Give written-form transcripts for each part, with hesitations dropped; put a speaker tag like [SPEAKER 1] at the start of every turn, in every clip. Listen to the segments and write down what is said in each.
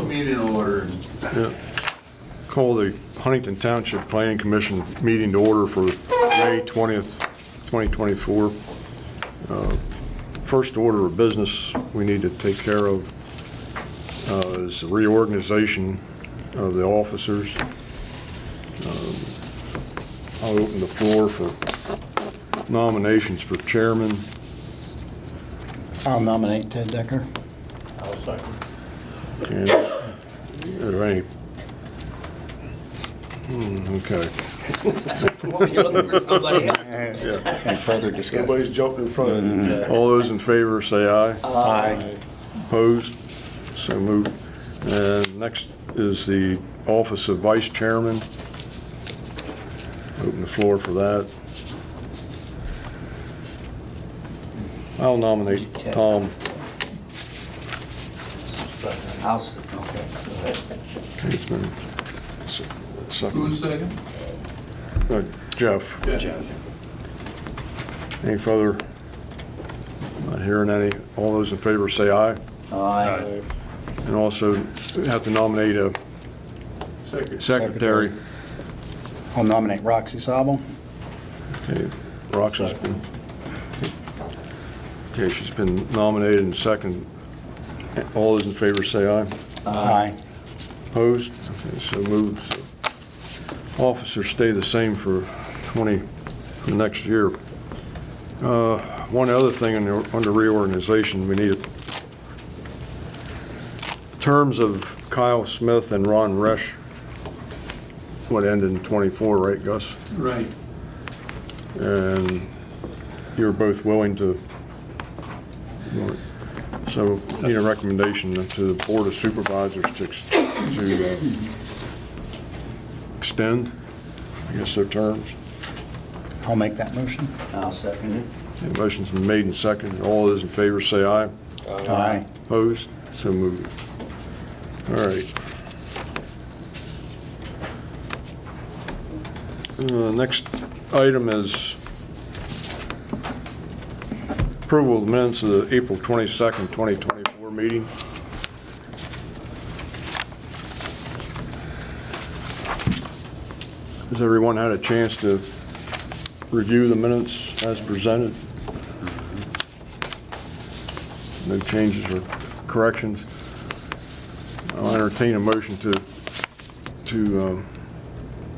[SPEAKER 1] meeting order.
[SPEAKER 2] Yeah. Call the Huntington Township Planning Commission meeting to order for May 20th, 2024. First order of business we need to take care of is the reorganization of the officers. I'll open the floor for nominations for chairman.
[SPEAKER 3] I'll nominate Ted Decker.
[SPEAKER 4] I'll second.
[SPEAKER 2] And are there any? Okay.
[SPEAKER 5] You're looking for somebody else.
[SPEAKER 2] Yeah.
[SPEAKER 3] Any further discussion?
[SPEAKER 4] Nobody's jumping in front of you, Ted.
[SPEAKER 2] All those in favor say aye.
[SPEAKER 3] Aye.
[SPEAKER 2] Opposed? So moved. And next is the office of vice chairman. Open the floor for that. I'll nominate Tom.
[SPEAKER 5] Okay, go ahead.
[SPEAKER 2] It's been second.
[SPEAKER 1] Who's second?
[SPEAKER 2] Jeff.
[SPEAKER 1] Jeff.
[SPEAKER 2] Any further? Not hearing any. All those in favor say aye.
[SPEAKER 5] Aye.
[SPEAKER 2] And also have to nominate a secretary.
[SPEAKER 3] I'll nominate Roxy Sabo.
[SPEAKER 2] Okay, Roxy's been, okay, she's been nominated and second. All those in favor say aye.
[SPEAKER 3] Aye.
[SPEAKER 2] Opposed? Okay, so moved. So officers stay the same for the next year. One other thing under reorganization, we need terms of Kyle Smith and Ron Resch would end in 24, right, Gus?
[SPEAKER 1] Right.
[SPEAKER 2] And you're both willing to, so need a recommendation to the Board of Supervisors to extend, I guess, their terms.
[SPEAKER 3] I'll make that motion.
[SPEAKER 5] I'll second it.
[SPEAKER 2] The motion's been made and seconded. All those in favor say aye.
[SPEAKER 3] Aye.
[SPEAKER 2] Opposed? So moved. All right. Next item is approval of the minutes of the April 22nd, 2024 meeting. Has everyone had a chance to review the minutes as presented? No changes or corrections? I'll entertain a motion to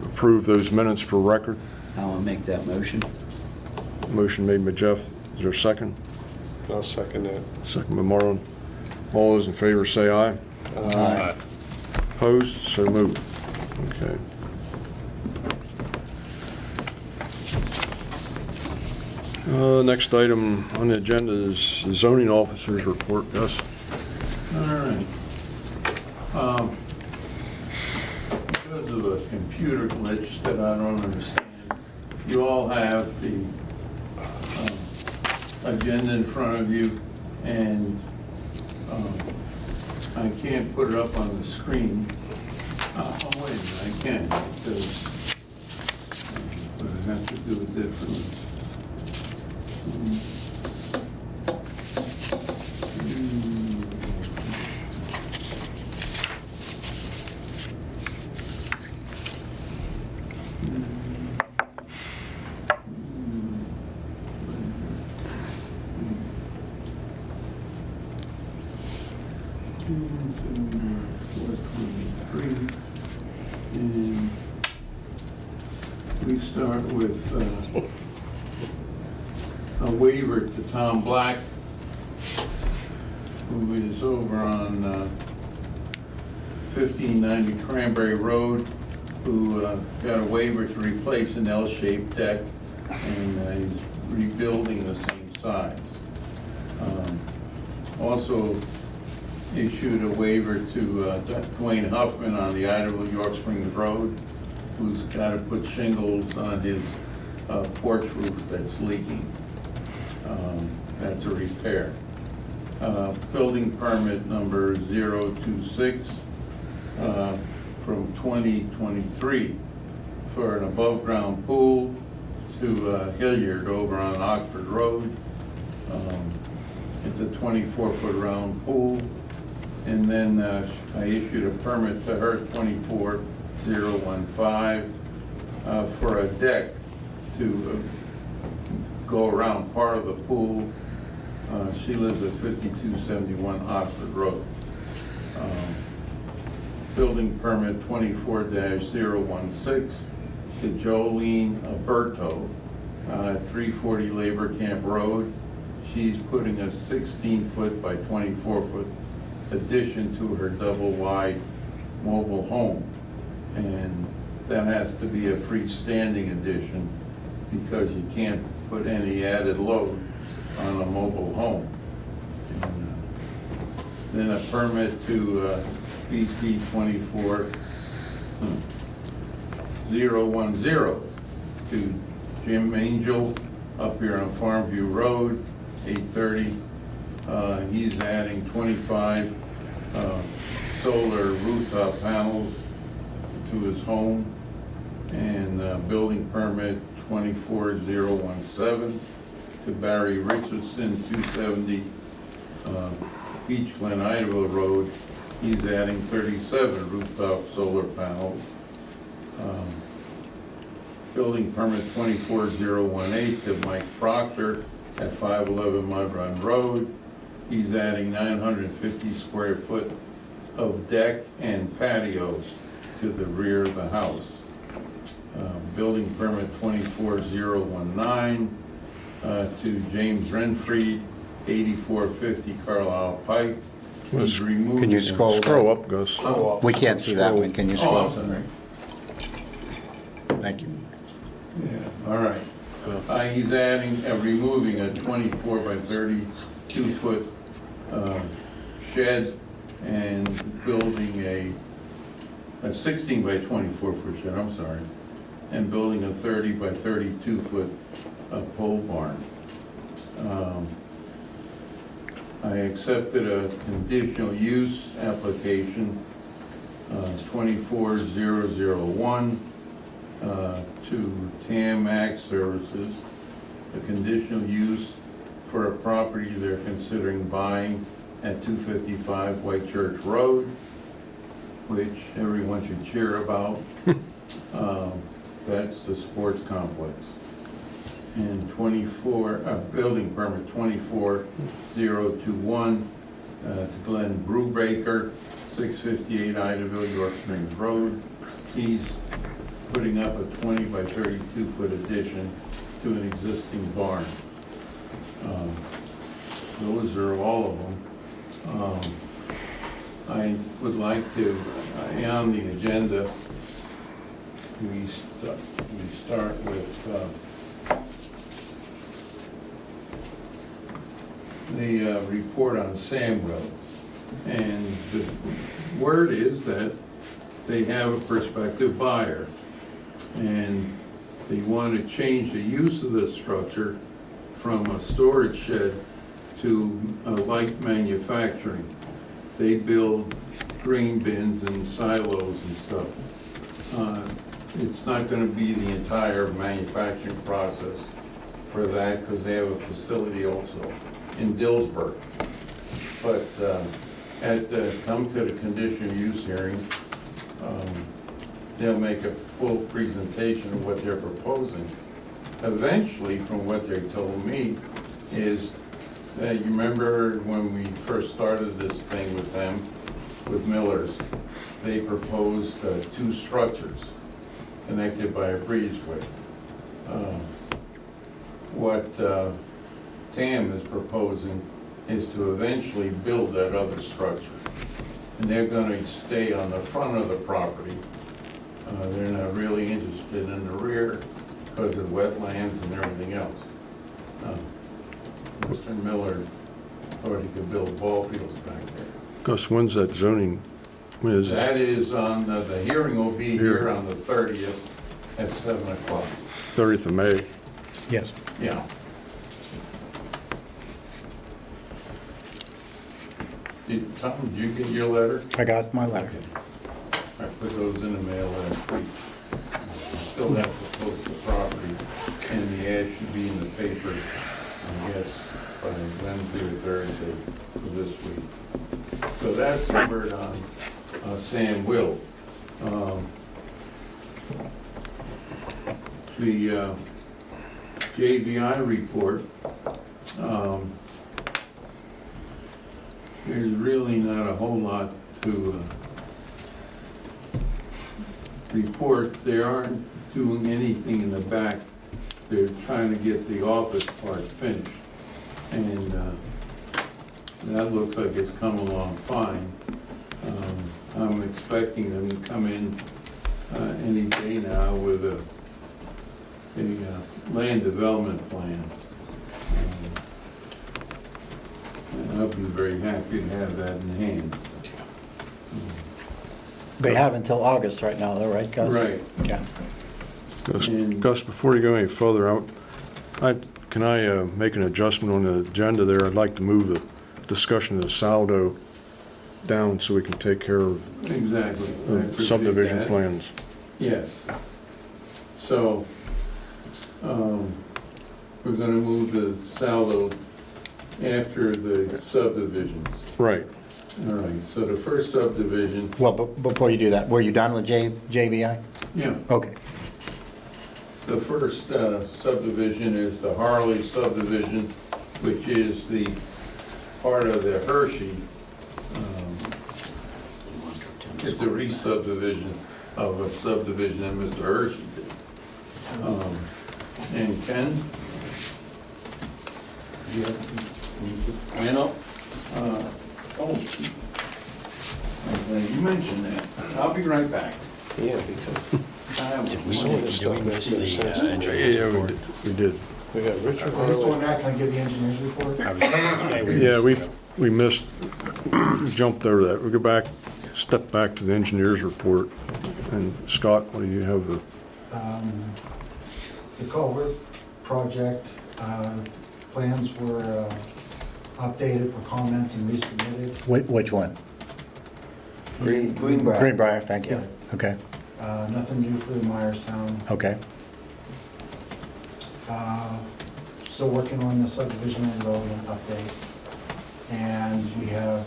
[SPEAKER 2] approve those minutes for record.
[SPEAKER 5] I will make that motion.
[SPEAKER 2] Motion made by Jeff. Is there a second?
[SPEAKER 4] I'll second that.
[SPEAKER 2] Second by Marlon. All those in favor say aye.
[SPEAKER 3] Aye.
[SPEAKER 2] Opposed? So moved. Okay. Next item on the agenda is the zoning officer's report. Yes.
[SPEAKER 1] All right. Because of a computer glitch that I don't understand, you all have the agenda in front of you, and I can't put it up on the screen. Oh, wait a minute, I can, because but I have to do it differently. And we start with a waiver to Tom Black, who is over on 1590 Cranberry Road, who got a waiver to replace an L-shaped deck, and he's rebuilding the same size. Also issued a waiver to Dwayne Huffman on the Idaho York Springs Road, who's got to put shingles on his porch roof that's leaking. That's a repair. Building permit number 026 from 2023 for an above-ground pool to Hilliard over on Oxford Road. It's a 24-foot round pool. And then I issued a permit to her, 24015, for a deck to go around part of the pool. She lives at 5271 Oxford Road. Building permit 24-016 to Jolene Alberto, 340 Labor Camp Road. She's putting a 16-foot by 24-foot addition to her double-wide mobile home. And that has to be a freestanding addition because you can't put any added load on a mobile home. And then a permit to BT 24010 to Jim Angel up here on Farmview Road, 830. He's adding 25 solar rooftop panels to his home. And building permit 24017 to Barry Richardson, 270 Beach Glen, Idaho Road. He's adding 37 rooftop solar panels. Building permit 24018 to Mike Proctor at 511 Mud Run Road. He's adding 950 square foot of deck and patios to the rear of the house. Building permit 24019 to James Renfried, 8450 Carlisle Pike. He's removing.
[SPEAKER 3] Can you scroll
[SPEAKER 2] Scroll up, Gus.
[SPEAKER 1] Oh,
[SPEAKER 3] We can't see that one. Can you
[SPEAKER 1] oh,
[SPEAKER 3] scroll?
[SPEAKER 1] I'm sorry.
[SPEAKER 3] Thank you.
[SPEAKER 1] Yeah, all right. He's adding, removing a 24 by 32 foot shed and building a 16 by 24 foot shed, I'm sorry, and building a 30 by 32 foot pole barn. I accepted a conditional use application, 24001, to TAM Ag Services, a conditional use for a property they're considering buying at 255 White Church Road, which everyone should cheer about. That's the sports complex. And building permit 24021 to Glenn Brubaker, 658 Idaville, York Springs Road. He's putting up a 20 by 32 foot addition to an existing barn. Those are all of them. I would like to, on the agenda, we start with the report on Samwell. And the word is that they have a prospective buyer. And they want to change the use of the structure from a storage shed to a light manufacturing. They build grain bins and silos and stuff. It's not going to be the entire manufacturing process for that because they have a facility also in Dillsburg. But come to the conditional use hearing, they'll make a full presentation of what they're proposing. Eventually, from what they told me, is that you remember when we first started this thing with them, with Miller's, they proposed 2 structures connected by a breezeway. What TAM is proposing is to eventually build that other structure. And they're going to stay on the front of the property. They're not really interested in the rear because of wetlands and everything else. Mr. Miller thought he could build ball fields back there.
[SPEAKER 2] Gus, when's that zoning? When is
[SPEAKER 1] That
[SPEAKER 2] this?
[SPEAKER 1] is on, the hearing will be here on the 30th at 7 o'clock.
[SPEAKER 2] 30th of May.
[SPEAKER 3] Yes.
[SPEAKER 1] Yeah. Tom, did you get your letter?
[SPEAKER 3] I got my letter.
[SPEAKER 1] I put those in the mail last week. Still have to post the property, and the ad should be in the paper, I guess, by Wednesday or Thursday of this week. So So that's the word on Sam Will. The JVI report, there's really not a whole lot to report. They aren't doing anything in the back. They're trying to get the office part finished. And that looks like it's come along fine. I'm expecting them to come in any day now with a land development plan. And I'll be very happy to have that in hand.
[SPEAKER 3] They have until August right now, though, right, Gus?
[SPEAKER 1] Right.
[SPEAKER 3] Yeah.
[SPEAKER 2] Gus, before you go any further, can I make an adjustment on the agenda there? I'd like to move the discussion of the saldo down so we can take care of
[SPEAKER 1] Exactly. I appreciate
[SPEAKER 2] subdivision
[SPEAKER 1] that.
[SPEAKER 2] plans.
[SPEAKER 1] Yes. So, we're gonna move the saldo after the subdivisions.
[SPEAKER 2] Right.
[SPEAKER 1] All right, so the first subdivision,
[SPEAKER 3] Well, before you do that, were you done with JVI?
[SPEAKER 1] yeah,
[SPEAKER 3] Okay.
[SPEAKER 1] the first subdivision is the Harley subdivision, which is the part of the Hershey. It's a re-subdivision of a subdivision that Mr. Hershey did. And Ken?
[SPEAKER 6] Bueno,
[SPEAKER 1] Oh, I'm glad you mentioned that.
[SPEAKER 6] I'll be right back.
[SPEAKER 4] Yeah, because
[SPEAKER 1] I was-
[SPEAKER 4] did we miss the
[SPEAKER 2] Yeah, we did.
[SPEAKER 4] We got Richard
[SPEAKER 7] Just
[SPEAKER 4] Harley.
[SPEAKER 7] going back, can I give the engineer's report?
[SPEAKER 2] Yeah, we missed, jumped over that. We go back, step back to the engineer's report. And Scott, what do you have the,
[SPEAKER 7] The culvert project, plans were updated for comments and resubmitted.
[SPEAKER 3] Which one?
[SPEAKER 5] Greenbrier.
[SPEAKER 3] Greenbrier, thank you. Okay,
[SPEAKER 7] Nothing new for the Myerstown.
[SPEAKER 3] okay.
[SPEAKER 7] Still working on the subdivision and development update. And we have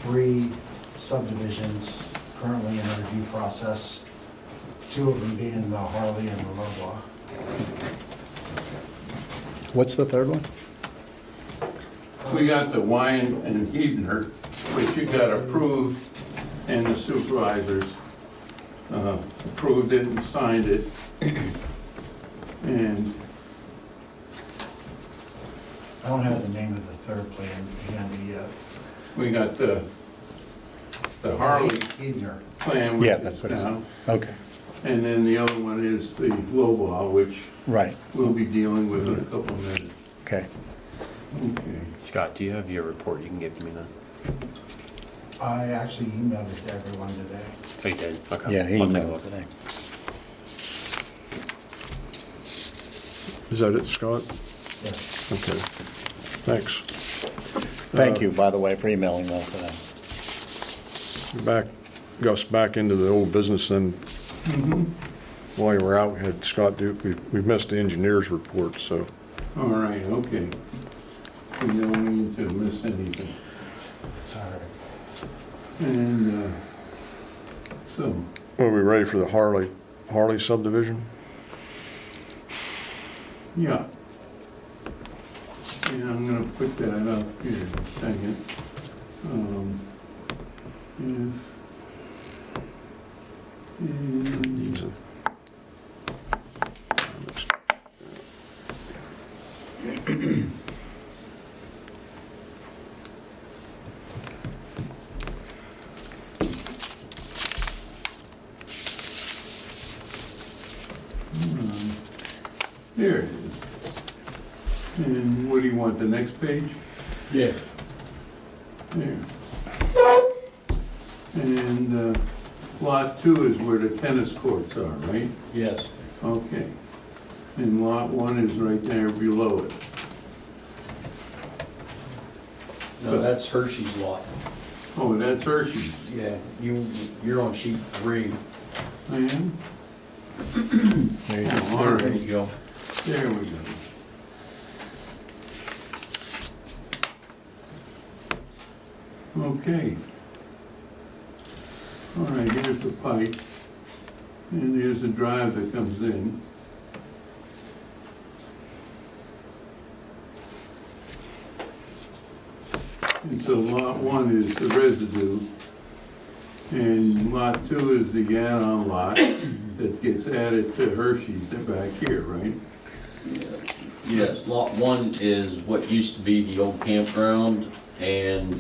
[SPEAKER 7] 3 subdivisions currently in the review process, 2 of them being the Harley and the Lovelock.
[SPEAKER 3] What's the third one?
[SPEAKER 1] We got the Wine and Hebner, which you got approved, and the supervisors approved it and signed it. And
[SPEAKER 7] I don't have the name of the third plan handy yet.
[SPEAKER 1] we got the Harley
[SPEAKER 7] Edner.
[SPEAKER 1] plan, which
[SPEAKER 3] Yeah,
[SPEAKER 1] is
[SPEAKER 3] that's what it is.
[SPEAKER 1] down.
[SPEAKER 3] Okay,
[SPEAKER 1] And then the other one is the Loblaw, which
[SPEAKER 3] right,
[SPEAKER 1] we'll be dealing with in a couple of minutes.
[SPEAKER 3] okay.
[SPEAKER 1] Okay.
[SPEAKER 6] Scott, do you have your report you can give to me then?
[SPEAKER 7] I actually emailed it to everyone today.
[SPEAKER 6] Oh, you did? Okay.
[SPEAKER 3] Yeah, he
[SPEAKER 6] I'll take a
[SPEAKER 3] emailed
[SPEAKER 6] look.
[SPEAKER 3] today.
[SPEAKER 2] is that it, Scott?
[SPEAKER 7] Yes.
[SPEAKER 2] Okay, thanks.
[SPEAKER 3] Thank you, by the way, for emailing that to them.
[SPEAKER 2] Back, Gus, back into the old business then. While you were out, we had Scott do, we missed the engineer's report, so.
[SPEAKER 1] All right, okay. We don't need to miss anything.
[SPEAKER 7] It's all right.
[SPEAKER 1] And so,
[SPEAKER 2] Are we ready for the Harley subdivision?
[SPEAKER 1] yeah. Yeah, I'm gonna put that up here in a second. If, and,
[SPEAKER 2] Needs a-
[SPEAKER 1] there it is. And what do you want, the next page?
[SPEAKER 6] Yeah.
[SPEAKER 1] There. And lot 2 is where the tennis courts are, right?
[SPEAKER 6] Yes.
[SPEAKER 1] Okay. And lot 1 is right there below it.
[SPEAKER 8] No, that's Hershey's lot.
[SPEAKER 1] Oh, that's Hershey's.
[SPEAKER 8] Yeah, you're on sheet 3.
[SPEAKER 1] I am?
[SPEAKER 3] There you go.
[SPEAKER 1] Oh, all
[SPEAKER 8] There
[SPEAKER 1] right.
[SPEAKER 8] you go.
[SPEAKER 1] There we go. Okay. All right, here's the pipe, and here's the drive that comes in. And so lot one is the residue, and lot two is the add-on lot that gets added to Hershey's. They're back here, right?
[SPEAKER 9] Yes, lot one is what used to be the old campground and,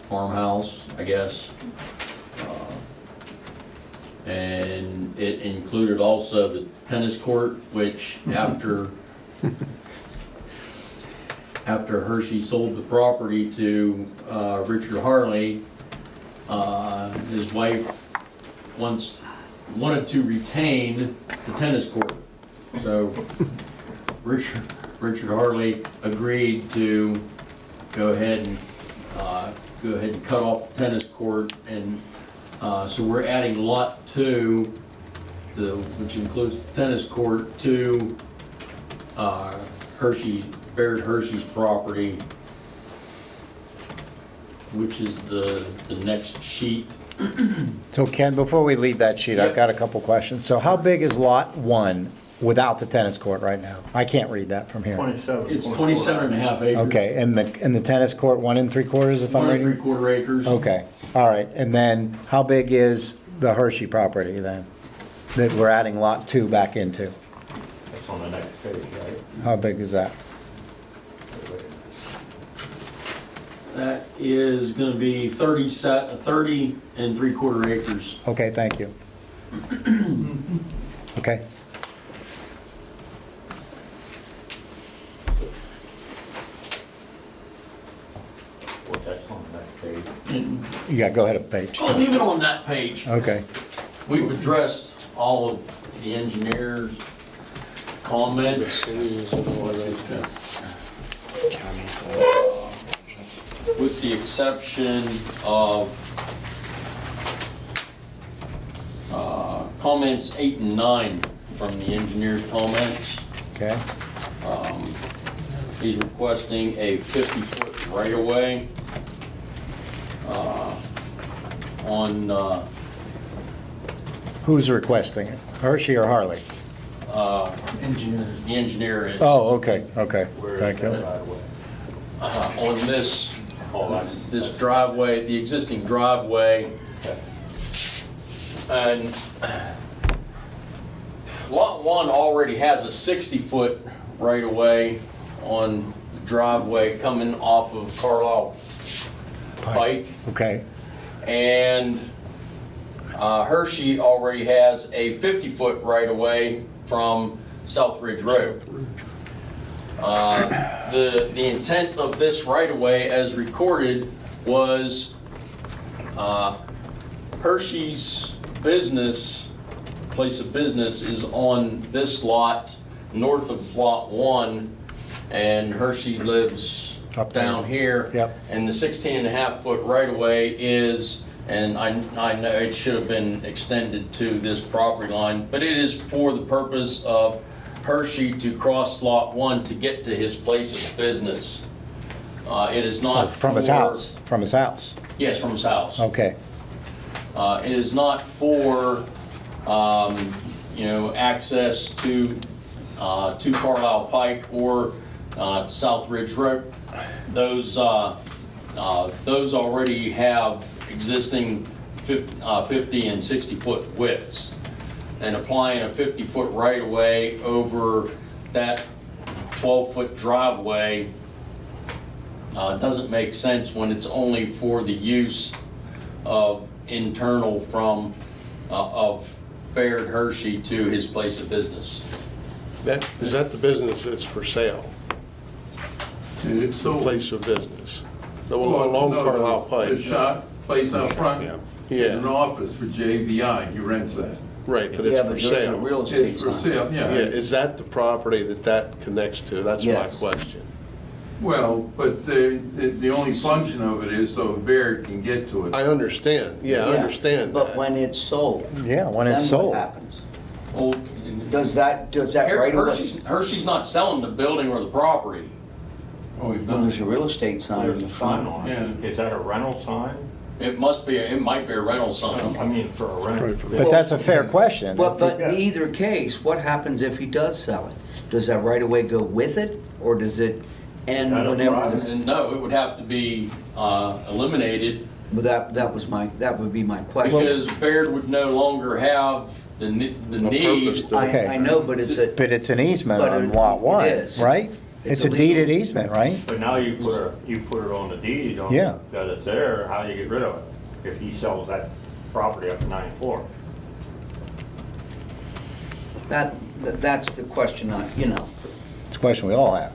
[SPEAKER 9] farmhouse, I guess. And it included also the tennis court, which after Hershey sold the property to, Richard Harley, his wife wanted to retain the tennis court. So Richard Harley agreed to go ahead and cut off the tennis court, and so we're adding lot two, which includes the tennis court, to Baird Hershey's property, which is the next sheet.
[SPEAKER 3] So Ken, before we leave that sheet, I've got a couple questions. So how big is lot one without the tennis court right now? I can't read that from here.
[SPEAKER 4] 27.
[SPEAKER 9] It's 27 and a half acres.
[SPEAKER 3] Okay, and the tennis court, 1 3/4, if I'm
[SPEAKER 9] 1
[SPEAKER 3] reading?
[SPEAKER 9] 3/4 acres.
[SPEAKER 3] Okay, all right. And then how big is the Hershey property then, that we're adding lot two back into?
[SPEAKER 4] That's on the next page, right?
[SPEAKER 3] How big is that?
[SPEAKER 9] That is gonna be 30 and 3/4 acres.
[SPEAKER 3] Okay, thank you. Okay.
[SPEAKER 4] Well, that's on the next page.
[SPEAKER 9] And
[SPEAKER 3] Yeah, go ahead, page.
[SPEAKER 9] I'll leave it on that page.
[SPEAKER 3] Okay.
[SPEAKER 9] We've addressed all of the engineer's comments, with the exception of comments 8 and 9 from the engineer's comments.
[SPEAKER 3] Okay.
[SPEAKER 9] He's requesting a 50-foot right-of-way on
[SPEAKER 3] Who's requesting it? Hershey or Harley?
[SPEAKER 7] Engineer.
[SPEAKER 9] the engineer is.
[SPEAKER 3] Oh, okay, okay.
[SPEAKER 4] Where is
[SPEAKER 3] Thank
[SPEAKER 4] that,
[SPEAKER 3] you.
[SPEAKER 4] by the way?
[SPEAKER 9] On this driveway, the existing driveway. And lot one already has a 60-foot right-of-way on the driveway coming off of Carlisle Pike.
[SPEAKER 3] Okay,
[SPEAKER 9] And Hershey already has a 50-foot right-of-way from South Ridge Road. The intent of this right-of-way, as recorded, was Hershey's place of business is on this lot, north of lot one, and Hershey lives
[SPEAKER 3] Up there.
[SPEAKER 9] down here.
[SPEAKER 3] Yep.
[SPEAKER 9] And the 16.5-foot right-of-way is, and I know it should have been extended to this property line, but it is for the purpose of Hershey to cross lot one to get to his place of business. It is not
[SPEAKER 3] from his
[SPEAKER 9] for-
[SPEAKER 3] house, from his house.
[SPEAKER 9] Yes, from his house.
[SPEAKER 3] Okay,
[SPEAKER 9] It is not for, access to Carlisle Pike or South Ridge Road. Those already have existing 50 and 60-foot widths. And applying a 50-foot right-of-way over that 12-foot driveway doesn't make sense when it's only for the use of internal from, of Baird Hershey to his place of business.
[SPEAKER 4] Is that the business that's for sale?
[SPEAKER 1] And it's
[SPEAKER 4] The
[SPEAKER 1] sold.
[SPEAKER 4] place of business? The one along
[SPEAKER 1] No,
[SPEAKER 4] Carlisle
[SPEAKER 1] The
[SPEAKER 4] Pike?
[SPEAKER 1] shop, place out front,
[SPEAKER 6] Yeah.
[SPEAKER 1] is
[SPEAKER 4] Yeah.
[SPEAKER 1] an office for JVI, he rents that.
[SPEAKER 4] Right, but
[SPEAKER 5] Yeah,
[SPEAKER 4] it's
[SPEAKER 5] but
[SPEAKER 4] for
[SPEAKER 5] there's a
[SPEAKER 4] sale.
[SPEAKER 5] real estate
[SPEAKER 1] It's for
[SPEAKER 5] sign.
[SPEAKER 1] sale,
[SPEAKER 4] Yeah,
[SPEAKER 1] yeah.
[SPEAKER 4] is that the property that connects to? That's my
[SPEAKER 5] Yes.
[SPEAKER 4] question.
[SPEAKER 1] Well, but the only function of it is so Baird can get to it.
[SPEAKER 4] I understand, yeah, I understand
[SPEAKER 5] But
[SPEAKER 4] that.
[SPEAKER 5] when it's sold,
[SPEAKER 3] yeah, when it's
[SPEAKER 5] then what
[SPEAKER 3] sold.
[SPEAKER 5] happens?
[SPEAKER 9] Well,
[SPEAKER 5] Does that right away?
[SPEAKER 9] Hershey's not selling the building or the property.
[SPEAKER 1] Oh, he's
[SPEAKER 5] Well,
[SPEAKER 1] not.
[SPEAKER 5] there's a real estate sign in the front.
[SPEAKER 1] Yeah.
[SPEAKER 10] Is that a rental sign?
[SPEAKER 9] It might be a rental sign.
[SPEAKER 10] I mean, for a
[SPEAKER 2] Right,
[SPEAKER 10] rent.
[SPEAKER 2] for-
[SPEAKER 3] But that's a fair question.
[SPEAKER 5] But in either case, what happens if he does sell it? Does that right of way go with it, or does it end
[SPEAKER 10] I don't
[SPEAKER 5] whenever?
[SPEAKER 10] know.
[SPEAKER 9] And no, it would have to be eliminated
[SPEAKER 5] But that would be my question.
[SPEAKER 9] because Baird would no longer have the
[SPEAKER 4] purpose
[SPEAKER 9] need.
[SPEAKER 4] to-
[SPEAKER 3] Okay.
[SPEAKER 5] I know, but it's a,
[SPEAKER 3] But it's an easement
[SPEAKER 5] But
[SPEAKER 3] on
[SPEAKER 5] it-
[SPEAKER 3] lot
[SPEAKER 5] it
[SPEAKER 3] one,
[SPEAKER 5] is.
[SPEAKER 3] right?
[SPEAKER 5] It's
[SPEAKER 3] It's a
[SPEAKER 5] illegal.
[SPEAKER 3] deeded easement, right?
[SPEAKER 10] But now you put it on the deed, on,
[SPEAKER 3] Yeah.
[SPEAKER 10] that it's there, how do you get rid of it? If he sells that property up to 94.
[SPEAKER 5] that's the question
[SPEAKER 3] It's a question we all have.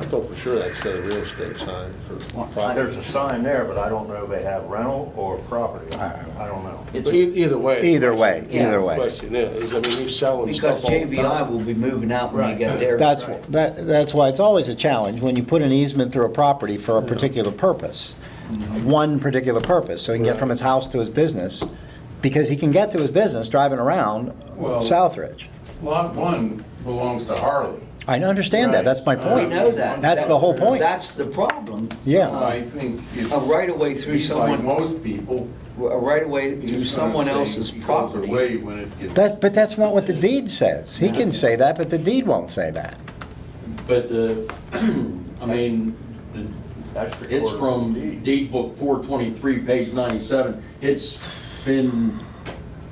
[SPEAKER 4] I thought for sure that said a real estate sign for property.
[SPEAKER 10] There's a sign there, but I don't know if they have rental or property. I don't know.
[SPEAKER 4] But
[SPEAKER 5] it's,
[SPEAKER 4] either way.
[SPEAKER 3] Either way,
[SPEAKER 5] Yeah.
[SPEAKER 3] either
[SPEAKER 4] The
[SPEAKER 3] way.
[SPEAKER 4] question is, I mean, you selling
[SPEAKER 5] because
[SPEAKER 4] stuff all the
[SPEAKER 5] JVI
[SPEAKER 4] time.
[SPEAKER 5] will be moving out when you
[SPEAKER 4] Right.
[SPEAKER 5] get there.
[SPEAKER 3] That's why it's always a challenge when you put an easement through a property for a particular purpose. One particular purpose, so he can get from his house to his business, because he can get to his business driving around
[SPEAKER 1] Well-
[SPEAKER 3] Southridge.
[SPEAKER 1] Lot 1 belongs to Harley.
[SPEAKER 3] I understand that, that's my
[SPEAKER 5] We
[SPEAKER 3] point.
[SPEAKER 5] know that.
[SPEAKER 3] That's the whole point.
[SPEAKER 5] That's the problem.
[SPEAKER 3] Yeah.
[SPEAKER 1] I think if,
[SPEAKER 5] A right of way through
[SPEAKER 1] like
[SPEAKER 5] someone,
[SPEAKER 1] most people,
[SPEAKER 5] a right of way through
[SPEAKER 1] he's
[SPEAKER 5] someone
[SPEAKER 1] gonna say
[SPEAKER 5] else's
[SPEAKER 1] he goes
[SPEAKER 5] property.
[SPEAKER 1] away when it gets.
[SPEAKER 3] But that's not what the deed says. He can say that, but the deed won't say that.
[SPEAKER 9] But I mean,
[SPEAKER 10] That's
[SPEAKER 9] it's
[SPEAKER 10] recorded on
[SPEAKER 9] from
[SPEAKER 10] the deed.
[SPEAKER 9] deed book 423, page 97. It's been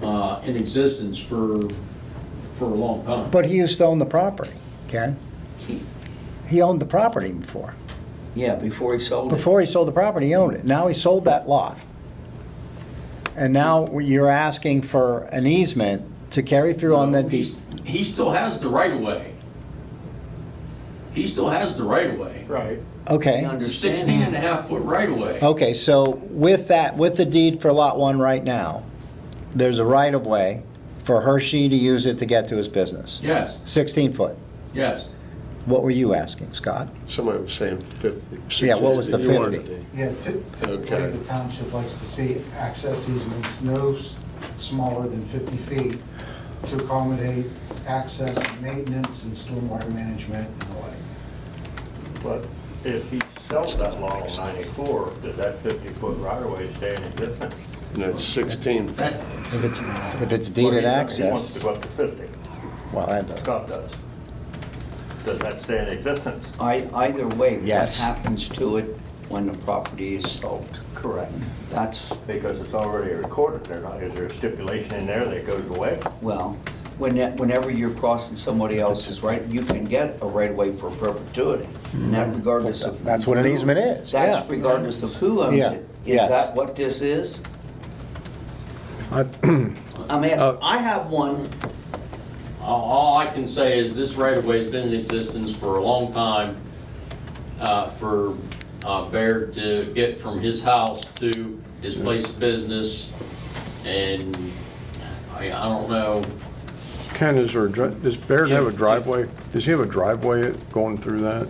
[SPEAKER 9] in existence for a long time.
[SPEAKER 3] But he used to own the property, Ken. He owned the property before.
[SPEAKER 5] Yeah, before he sold it.
[SPEAKER 3] Before he sold the property, he owned it. Now he sold that lot. And now you're asking for an easement to carry through on that deed.
[SPEAKER 9] He still has the right of way. He still has the right of way.
[SPEAKER 4] Right.
[SPEAKER 3] Okay.
[SPEAKER 5] I
[SPEAKER 9] It's a
[SPEAKER 5] understand.
[SPEAKER 9] 16 and a half foot right of way.
[SPEAKER 3] Okay, so with that, with the deed for Lot 1 right now, there's a right-of-way for Hershey to use it to get to his business.
[SPEAKER 9] Yes,
[SPEAKER 3] 16 foot.
[SPEAKER 9] yes.
[SPEAKER 3] What were you asking, Scott?
[SPEAKER 4] Somebody was saying 50.
[SPEAKER 3] Yeah, what was the
[SPEAKER 4] suggested you wanted
[SPEAKER 3] 50?
[SPEAKER 4] it.
[SPEAKER 7] Yeah, typically
[SPEAKER 4] Okay.
[SPEAKER 7] the township likes to see access easements no smaller than 50 feet to accommodate access, maintenance, and stormwater management and the like.
[SPEAKER 10] But if he sells that lot on 94, does that 50-foot right-of-way stay in existence?
[SPEAKER 4] And that's 16.
[SPEAKER 9] That,
[SPEAKER 3] If it's deeded
[SPEAKER 10] He
[SPEAKER 3] access,
[SPEAKER 10] wants to go up to 50.
[SPEAKER 3] well, that does.
[SPEAKER 10] Scott does. Does that stay in existence?
[SPEAKER 5] Either way, what
[SPEAKER 3] Yes.
[SPEAKER 5] happens to it when the property is sold?
[SPEAKER 10] Correct.
[SPEAKER 5] That's,
[SPEAKER 10] Because it's already recorded there. Is there a stipulation in there that it goes away?
[SPEAKER 5] well, whenever you're crossing somebody else's right, you can get a right of way for perpetuity. And that regardless of.
[SPEAKER 3] That's what an easement is, yeah.
[SPEAKER 5] That's regardless of who owns
[SPEAKER 3] Yeah,
[SPEAKER 5] it. Is
[SPEAKER 3] yes.
[SPEAKER 5] that what this is?
[SPEAKER 3] I-
[SPEAKER 5] I'm asking, I have one,
[SPEAKER 9] all I can say is this right of way has been in existence for a long time for Baird to get from his house to his place of business. And I don't know.
[SPEAKER 2] Ken, does Baird have a driveway? Does he have a driveway going through that?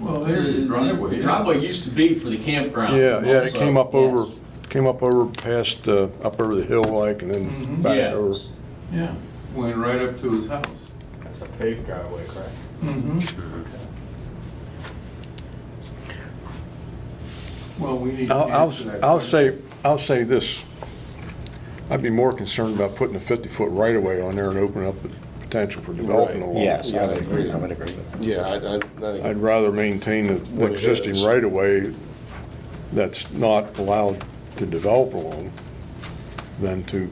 [SPEAKER 1] Well, there's a driveway.
[SPEAKER 9] The driveway used to be for the campground.
[SPEAKER 2] Yeah, it
[SPEAKER 9] also.
[SPEAKER 2] came up over,
[SPEAKER 9] Yes.
[SPEAKER 2] past, up over the hill like, and then back
[SPEAKER 9] Yeah.
[SPEAKER 2] over.
[SPEAKER 1] Yeah, went right up to his house.
[SPEAKER 10] That's a paved driveway, correct?
[SPEAKER 1] Well, we need to answer that
[SPEAKER 2] I'll say this. I'd be more concerned about putting a 50-foot right-of-way on there and opening up the potential for development
[SPEAKER 4] Right.
[SPEAKER 2] along.
[SPEAKER 3] Yes,
[SPEAKER 4] Yeah,
[SPEAKER 3] I
[SPEAKER 4] I
[SPEAKER 3] would agree,
[SPEAKER 4] agree.
[SPEAKER 3] I would agree with that.
[SPEAKER 4] Yeah, I think.
[SPEAKER 2] I'd rather maintain the
[SPEAKER 4] What it
[SPEAKER 2] existing
[SPEAKER 4] is.
[SPEAKER 2] right-of-way that's not allowed to develop along than to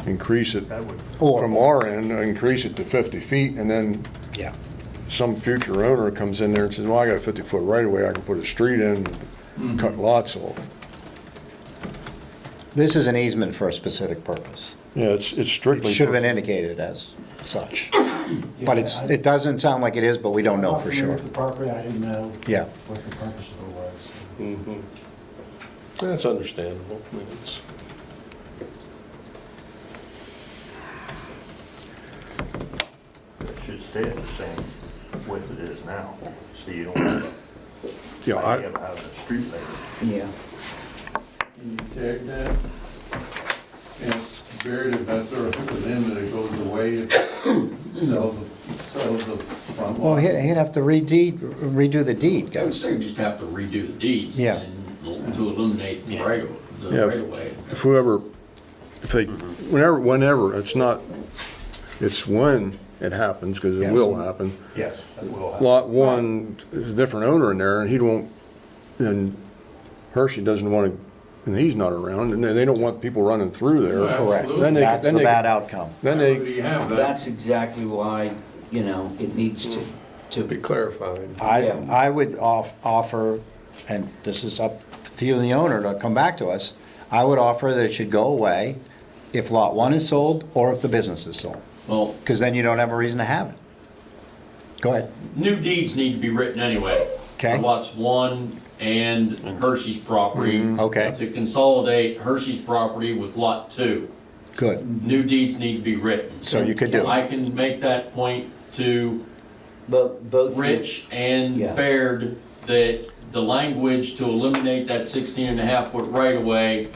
[SPEAKER 2] increase it
[SPEAKER 10] That would,
[SPEAKER 2] from our end, increase it to 50 feet, and then
[SPEAKER 3] Yeah.
[SPEAKER 2] some future owner comes in there and says, well, I got a 50-foot right-of-way, I can put a street in, and cut lots off.
[SPEAKER 3] This is an easement for a specific purpose.
[SPEAKER 2] Yeah, it's
[SPEAKER 3] It
[SPEAKER 2] strictly.
[SPEAKER 3] should have been indicated as such. But it doesn't sound like it is, but we don't know
[SPEAKER 7] I'm
[SPEAKER 3] for
[SPEAKER 7] not familiar
[SPEAKER 3] sure.
[SPEAKER 7] with the property, I didn't know
[SPEAKER 3] Yeah.
[SPEAKER 7] what the purpose of it was.
[SPEAKER 4] Mhm. That's understandable. I mean, it's.
[SPEAKER 10] it should stay at the same width it is now, so you don't have
[SPEAKER 2] Yeah,
[SPEAKER 10] a, idea of having a street later.
[SPEAKER 5] yeah.
[SPEAKER 1] Can you check that? And Baird, if that's all right with him, that it goes away, sells the front
[SPEAKER 3] Well,
[SPEAKER 1] lot.
[SPEAKER 3] he'd have to redo the deed,
[SPEAKER 9] I would
[SPEAKER 3] guys.
[SPEAKER 9] say just have to redo the deeds.
[SPEAKER 3] Yeah.
[SPEAKER 9] And to eliminate the right
[SPEAKER 2] Yeah.
[SPEAKER 9] of way.
[SPEAKER 2] If they, whenever, it's not, it's when it happens, because it
[SPEAKER 3] Yes.
[SPEAKER 2] will happen.
[SPEAKER 10] Yes, that will happen.
[SPEAKER 2] Lot 1, there's a different owner in there, and he won't, and Hershey doesn't want to, and he's not around, and they don't want people running through there.
[SPEAKER 3] Correct.
[SPEAKER 2] Then they-
[SPEAKER 3] That's
[SPEAKER 2] then
[SPEAKER 3] the
[SPEAKER 2] they-
[SPEAKER 3] bad outcome.
[SPEAKER 2] Then
[SPEAKER 1] Why would
[SPEAKER 2] they,
[SPEAKER 1] he have that?
[SPEAKER 5] That's exactly why, it needs
[SPEAKER 4] Be
[SPEAKER 5] to,
[SPEAKER 4] clarified.
[SPEAKER 5] Yeah.
[SPEAKER 3] I would offer, and this is up to you and the owner to come back to us, I would offer that it should go away if Lot 1 is sold or if the business is sold,
[SPEAKER 9] Well,
[SPEAKER 3] because then you don't have a reason to have it. Go ahead.
[SPEAKER 9] new deeds need to be written anyway.
[SPEAKER 3] Okay.
[SPEAKER 9] For Lots 1 and Hershey's property.
[SPEAKER 3] Okay.
[SPEAKER 9] To consolidate Hershey's property with Lot 2.
[SPEAKER 3] Good.
[SPEAKER 9] New deeds need to be written.
[SPEAKER 3] So you could do it.
[SPEAKER 9] I can make that point to
[SPEAKER 5] both. the-
[SPEAKER 9] Rich and
[SPEAKER 5] Yes.
[SPEAKER 9] Baird that the language to eliminate that 16 and a half foot right of way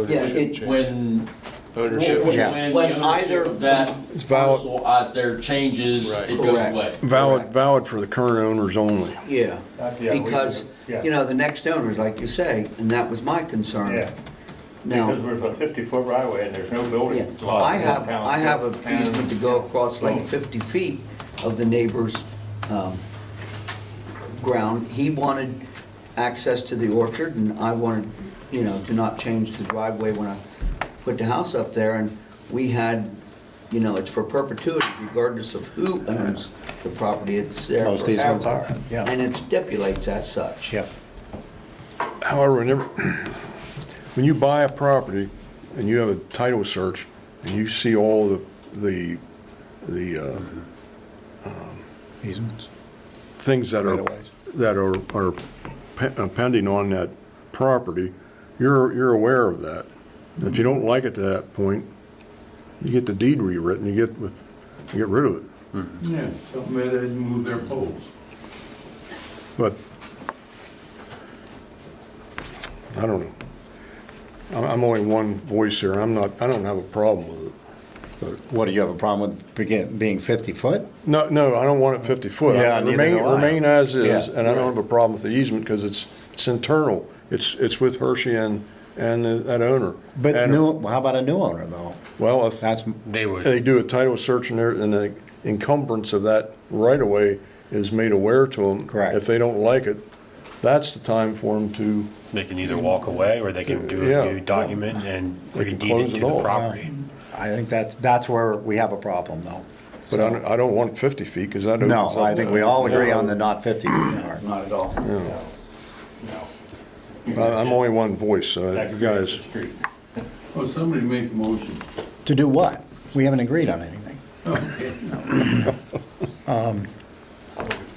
[SPEAKER 5] Yeah, it-
[SPEAKER 9] when
[SPEAKER 4] Ownership.
[SPEAKER 3] Yeah.
[SPEAKER 9] when
[SPEAKER 5] When
[SPEAKER 9] the
[SPEAKER 5] either-
[SPEAKER 9] ownership of that
[SPEAKER 2] It's valid.
[SPEAKER 9] parcel out there changes,
[SPEAKER 4] Right.
[SPEAKER 9] it goes
[SPEAKER 5] Correct.
[SPEAKER 9] away.
[SPEAKER 2] valid for the current owners only.
[SPEAKER 5] Yeah,
[SPEAKER 10] Yeah, we
[SPEAKER 5] because,
[SPEAKER 10] do, yeah.
[SPEAKER 5] the next owners, like you say, and that was my concern.
[SPEAKER 10] Yeah,
[SPEAKER 5] Now,
[SPEAKER 10] because there's a 50-foot right of way and there's no building.
[SPEAKER 5] yeah, I have an easement to go across like
[SPEAKER 10] Boom.
[SPEAKER 5] 50 feet of the neighbor's ground. He wanted access to the orchard, and I wanted, to not change the driveway when I put the house up there, and we had, it's for perpetuity regardless of who owns the property, it's there
[SPEAKER 3] Most easements
[SPEAKER 5] forever.
[SPEAKER 3] are, yeah.
[SPEAKER 5] And it stipulates as such.
[SPEAKER 3] Yeah.
[SPEAKER 2] However, when you buy a property and you have a title search and you see all the
[SPEAKER 3] Easements.
[SPEAKER 2] things that are pending on that property, you're aware of that. If you don't like it to that point, you get the deed rewritten, you get rid of it.
[SPEAKER 1] Yeah, something that didn't move their poles.
[SPEAKER 2] But, I don't know. I'm only one voice here, I don't have a problem with it.
[SPEAKER 3] What, do you have a problem with being 50 foot?
[SPEAKER 2] No, I don't want it 50 foot.
[SPEAKER 3] Yeah, neither do I.
[SPEAKER 2] Remain as is,
[SPEAKER 3] Yeah.
[SPEAKER 2] and I don't have a problem with the easement because it's internal. It's with Hershey and that owner.
[SPEAKER 3] But
[SPEAKER 2] And
[SPEAKER 3] how about a new owner, though?
[SPEAKER 2] Well, if
[SPEAKER 3] That's,
[SPEAKER 2] they do a title search and the encumbrance of that right-of-way is made aware to them.
[SPEAKER 3] Correct.
[SPEAKER 2] If they don't like it, that's the time for them to,
[SPEAKER 6] They can either walk away or they can do
[SPEAKER 2] Yeah.
[SPEAKER 6] a new document and
[SPEAKER 2] They can
[SPEAKER 6] redeed
[SPEAKER 2] close
[SPEAKER 6] it
[SPEAKER 2] it
[SPEAKER 6] to the
[SPEAKER 2] off.
[SPEAKER 6] property.
[SPEAKER 3] I think that's where we have a problem, though.
[SPEAKER 2] but I don't want 50 feet because that opens
[SPEAKER 3] No,
[SPEAKER 2] up.
[SPEAKER 3] I think we all agree on the not 50 part.
[SPEAKER 5] Not at all.
[SPEAKER 2] I'm only one voice, so you guys,
[SPEAKER 10] Street.
[SPEAKER 1] Well, somebody make a motion.
[SPEAKER 3] To do what? We haven't agreed on anything.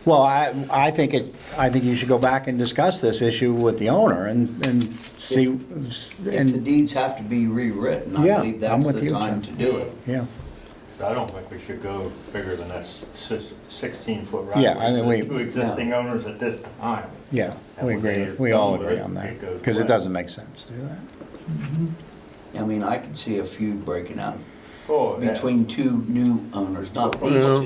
[SPEAKER 3] Well, I think you should go back and discuss this issue with the owner and see,
[SPEAKER 5] If the
[SPEAKER 3] and,
[SPEAKER 5] deeds have to be rewritten, I
[SPEAKER 3] Yeah,
[SPEAKER 5] believe
[SPEAKER 3] I'm
[SPEAKER 5] that's
[SPEAKER 3] with
[SPEAKER 5] the
[SPEAKER 3] you,
[SPEAKER 5] time
[SPEAKER 3] Ken.
[SPEAKER 5] to do it.
[SPEAKER 3] yeah.
[SPEAKER 10] I don't think we should go bigger than that 16-foot right.
[SPEAKER 3] Yeah, I think we-
[SPEAKER 10] Two existing owners at this time.
[SPEAKER 3] Yeah, we agree, we all agree on that, because it doesn't make sense to do that.
[SPEAKER 5] I mean, I could see a feud breaking out
[SPEAKER 10] Oh, yeah.
[SPEAKER 5] between two new owners, not these two.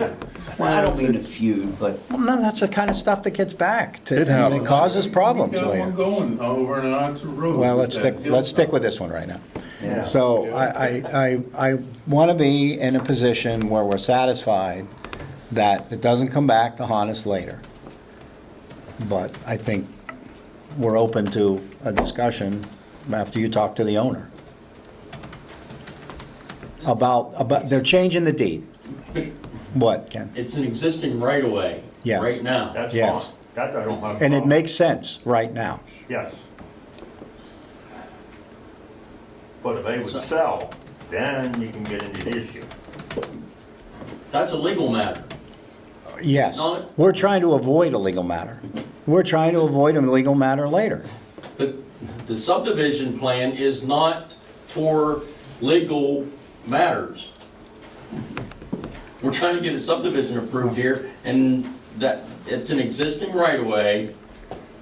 [SPEAKER 5] Well, I don't mean a feud, but
[SPEAKER 3] Well, no, that's the kind of stuff that gets back to,
[SPEAKER 2] It happens.
[SPEAKER 3] that causes problems
[SPEAKER 1] We got one
[SPEAKER 3] later.
[SPEAKER 1] going over on Oxford Road.
[SPEAKER 3] Well,
[SPEAKER 1] with that
[SPEAKER 3] let's stick
[SPEAKER 1] hilltop.
[SPEAKER 3] with this one right now.
[SPEAKER 10] Yeah.
[SPEAKER 3] So I want to be in a position where we're satisfied that it doesn't come back to haunt us later. But I think we're open to a discussion after you talk to the owner. About, they're changing the deed. What, Ken?
[SPEAKER 9] It's an existing right of way.
[SPEAKER 3] Yes.
[SPEAKER 9] Right now.
[SPEAKER 10] That's fine.
[SPEAKER 3] Yes.
[SPEAKER 10] That I don't have a
[SPEAKER 3] And it
[SPEAKER 10] problem.
[SPEAKER 3] makes sense right now.
[SPEAKER 10] Yes. But if they would sell, then you can get into the issue.
[SPEAKER 9] That's a legal matter.
[SPEAKER 3] Yes.
[SPEAKER 9] No.
[SPEAKER 3] We're trying to avoid a legal matter. We're trying to avoid a legal matter later.
[SPEAKER 9] But the subdivision plan is not for legal matters. We're trying to get a subdivision approved here, and that, it's an existing right-of-way,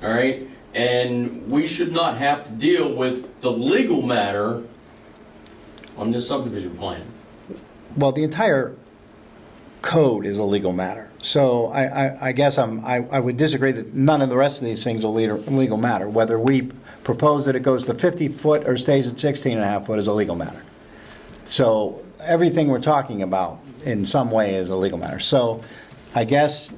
[SPEAKER 9] all right? And we should not have to deal with the legal matter on this subdivision plan.
[SPEAKER 3] Well, the entire code is a legal matter. So I guess I would disagree that none of the rest of these things are legal matter. Whether we propose that it goes to 50 foot or stays at 16 and a half foot is a legal matter. So everything we're talking about in some way is a legal matter. So I guess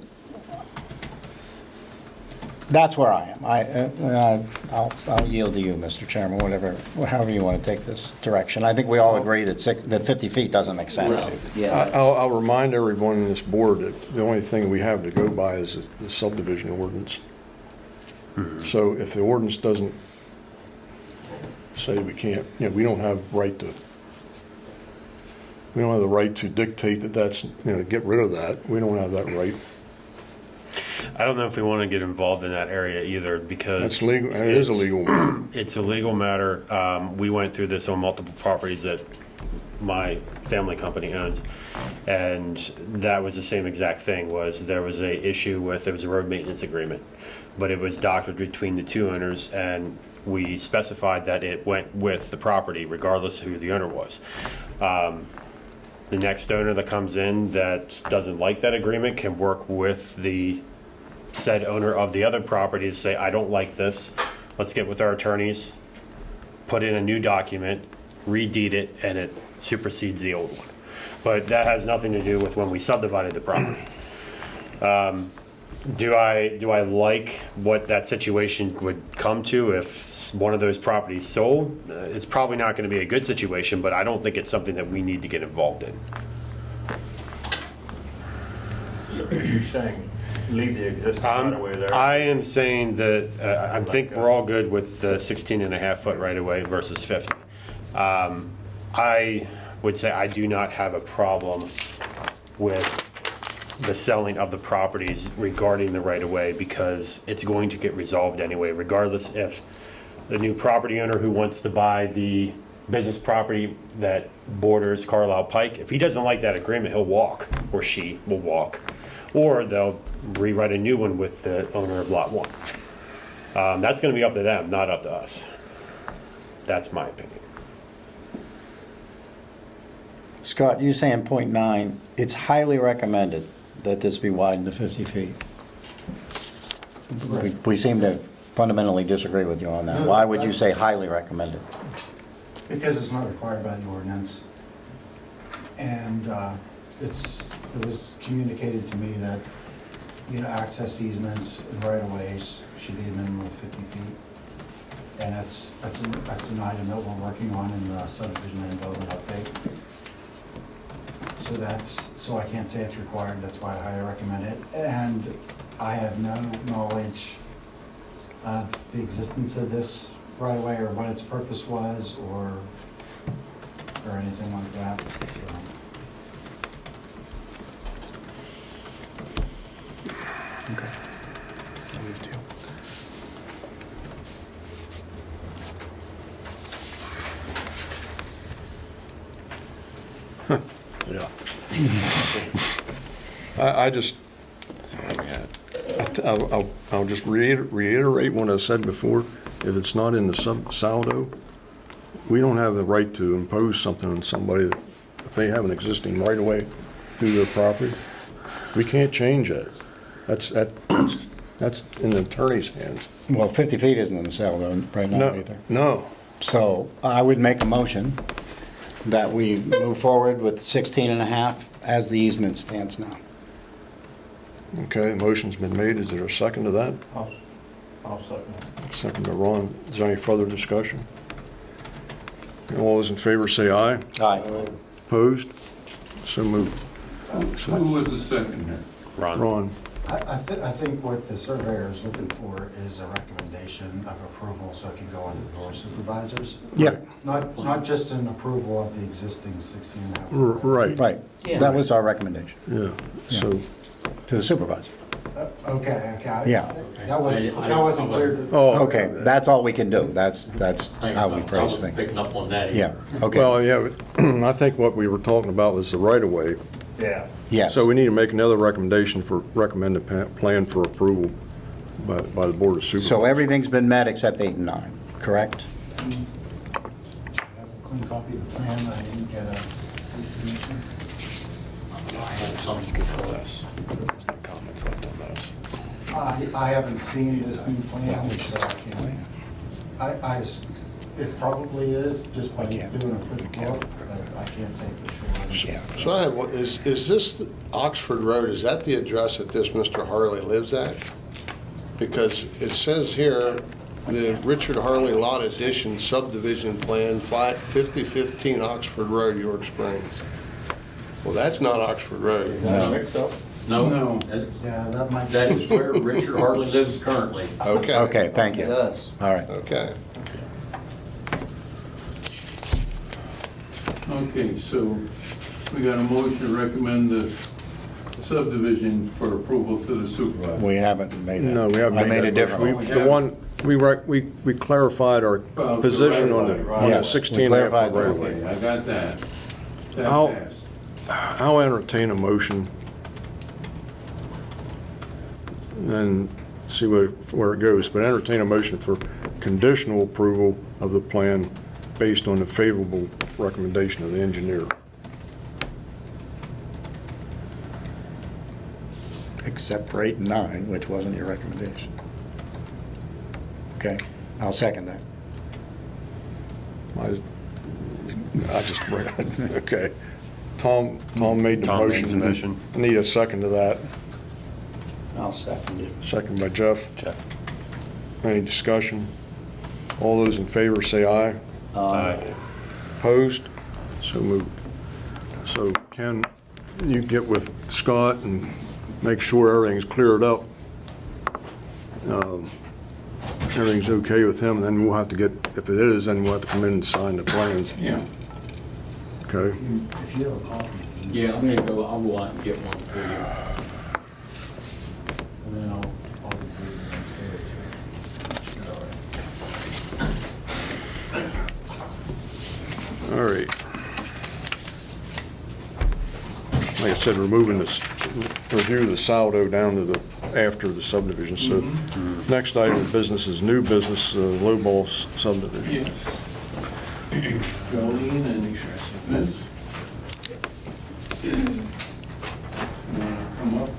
[SPEAKER 3] that's where I am. I'll yield to you, Mr. Chairman, however you want to take this direction. I think we all agree that 50 feet doesn't make sense.
[SPEAKER 5] Yeah.
[SPEAKER 2] I'll remind everyone in this board that the only thing we have to go by is the subdivision ordinance. So if the ordinance doesn't say we can't, we don't have the right to dictate that that's, get rid of that. We don't have that right.
[SPEAKER 6] I don't know if we want to get involved in that area either, because
[SPEAKER 2] That's legal, it is a legal matter.
[SPEAKER 6] it's a legal matter. We went through this on multiple properties that my family company owns, and that was the same exact thing. There was a issue with, there was a road maintenance agreement, but it was doctored between the two owners, and we specified that it went with the property regardless of who the owner was. The next owner that comes in that doesn't like that agreement can work with the said owner of the other property to say, I don't like this. Let's get with our attorneys, put in a new document, redeed it, and it supersedes the old one. But that has nothing to do with when we subdivided the property. Do I like what that situation would come to if one of those properties sold? It's probably not going to be a good situation, but I don't think it's something that we need to get involved in.
[SPEAKER 10] You're saying leave the existing right away there?
[SPEAKER 6] I am saying that I think we're all good with the 16 and a half foot right away versus 50. I would say I do not have a problem with the selling of the properties regarding the right of way, because it's going to get resolved anyway, regardless if the new property owner who wants to buy the business property that borders Carlisle Pike, if he doesn't like that agreement, he'll walk, or she will walk, or they'll rewrite a new one with the owner of lot 1. That's going to be up to them, not up to us. That's my opinion.
[SPEAKER 3] Scott, you saying .9, it's highly recommended that this be widened to 50 feet. We seem to fundamentally disagree with you on that.
[SPEAKER 7] No,
[SPEAKER 3] Why would you
[SPEAKER 7] that's-
[SPEAKER 3] say highly recommended?
[SPEAKER 7] Because it's not required by the ordinance. And it was communicated to me that, access easements and right-of-ways should be a minimum of 50 feet. And that's an item that we're working on in the subdivision and development update. So I can't say it's required, that's why I highly recommend it. And I have no knowledge of the existence of this right away, or what its purpose was, or anything like that, so.
[SPEAKER 3] Okay. No big deal.
[SPEAKER 2] Yeah. I just, I'll just reiterate what I said before. If it's not in the saldo, we don't have the right to impose something on somebody that, if they have an existing right-of-way through their property. We can't change that. That's in the attorney's hands.
[SPEAKER 3] Well, 50 feet isn't in the cell though, right now
[SPEAKER 2] No,
[SPEAKER 3] either.
[SPEAKER 2] no.
[SPEAKER 3] So I would make a motion that we move forward with 16 and a half as the easement stands now.
[SPEAKER 2] Okay, motion's been made. Is there a second to that?
[SPEAKER 10] I'll second.
[SPEAKER 2] Second to Ron. Is there any further discussion? All those in favor say aye.
[SPEAKER 3] Aye.
[SPEAKER 2] Opposed? So moved.
[SPEAKER 1] Who was the second here?
[SPEAKER 2] Ron,
[SPEAKER 7] I think what the surveyor is looking for is a recommendation of approval so it can go on to the board of supervisors.
[SPEAKER 3] Yeah,
[SPEAKER 7] Not just an approval of the existing 16 and a half.
[SPEAKER 2] right,
[SPEAKER 3] right.
[SPEAKER 5] Yeah.
[SPEAKER 3] That was our recommendation
[SPEAKER 2] yeah. So,
[SPEAKER 3] to the supervisor.
[SPEAKER 7] Okay.
[SPEAKER 3] Yeah.
[SPEAKER 7] That wasn't clear.
[SPEAKER 2] oh.
[SPEAKER 3] Okay, that's all we can do. That's
[SPEAKER 9] Thanks,
[SPEAKER 3] how we
[SPEAKER 9] Scott. I
[SPEAKER 3] phrase
[SPEAKER 9] wasn't
[SPEAKER 3] things.
[SPEAKER 9] picking up on that.
[SPEAKER 3] Yeah, okay.
[SPEAKER 2] Well, yeah, I think what we were talking about was the right-of-way.
[SPEAKER 10] Yeah.
[SPEAKER 3] Yes.
[SPEAKER 2] So we need to make another recommendation for recommended plan for approval by the Board of Supervisors.
[SPEAKER 3] So everything's been met except 8 and 9, correct?
[SPEAKER 7] I have a clean copy of the plan. I didn't get a re-signature.
[SPEAKER 6] Some skip for this. There's no comments left on those.
[SPEAKER 7] I haven't seen this new plan, so I can't. It probably is, just by doing a quick look, but I can't say for sure.
[SPEAKER 4] So I have, is this Oxford Road, is that the address that this Mr. Harley lives at? Because it says here, the Richard Harley Lot Addition subdivision plan, 5015 Oxford Road, York Springs. Well, that's not Oxford Road.
[SPEAKER 9] No,
[SPEAKER 7] Yeah, that might.
[SPEAKER 9] that is where Richard Harley lives currently.
[SPEAKER 4] Okay.
[SPEAKER 3] Okay, thank you.
[SPEAKER 5] It does.
[SPEAKER 3] All right.
[SPEAKER 4] Okay.
[SPEAKER 1] Okay, so we got a motion to recommend the subdivision for approval to the supervisor.
[SPEAKER 3] We haven't made that.
[SPEAKER 2] No, we haven't
[SPEAKER 3] I made
[SPEAKER 2] that
[SPEAKER 3] it different.
[SPEAKER 2] motion. The one, we clarified our
[SPEAKER 1] Well,
[SPEAKER 2] position on
[SPEAKER 1] right,
[SPEAKER 2] the
[SPEAKER 3] right.
[SPEAKER 2] 16
[SPEAKER 3] We
[SPEAKER 2] and a half
[SPEAKER 3] clarified
[SPEAKER 2] foot
[SPEAKER 3] that.
[SPEAKER 2] right
[SPEAKER 1] Okay, I got that. That
[SPEAKER 2] I'll-
[SPEAKER 1] passed.
[SPEAKER 2] I'll entertain a motion and see where it goes, but entertain a motion for conditional approval of the plan based on the favorable recommendation of the engineer.
[SPEAKER 3] Except for 8 and 9, which wasn't your recommendation. Okay, I'll second that.
[SPEAKER 2] I just read it, okay. Tom made the
[SPEAKER 6] Tom made the
[SPEAKER 2] motion.
[SPEAKER 6] motion.
[SPEAKER 2] I need a second to that.
[SPEAKER 5] I'll second it.
[SPEAKER 2] Second by Jeff.
[SPEAKER 6] Jeff.
[SPEAKER 2] Any discussion? All those in favor say aye.
[SPEAKER 6] Aye.
[SPEAKER 2] Opposed? So moved. So Ken, you get with Scott and make sure everything's cleared up. Everything's okay with him, then we'll have to get, if it is, then we'll have to come in and sign the plans,
[SPEAKER 1] Yeah.
[SPEAKER 2] okay?
[SPEAKER 7] If you have a copy.
[SPEAKER 9] Yeah, I'll go out and get one for you.
[SPEAKER 7] And then I'll review it next day or two.
[SPEAKER 2] All right. Like I said, removing this, review the saldo down to the, after the subdivision. So next item of business is new business, lowball subdivision.
[SPEAKER 1] Yes. Jolene and Vince? Come up.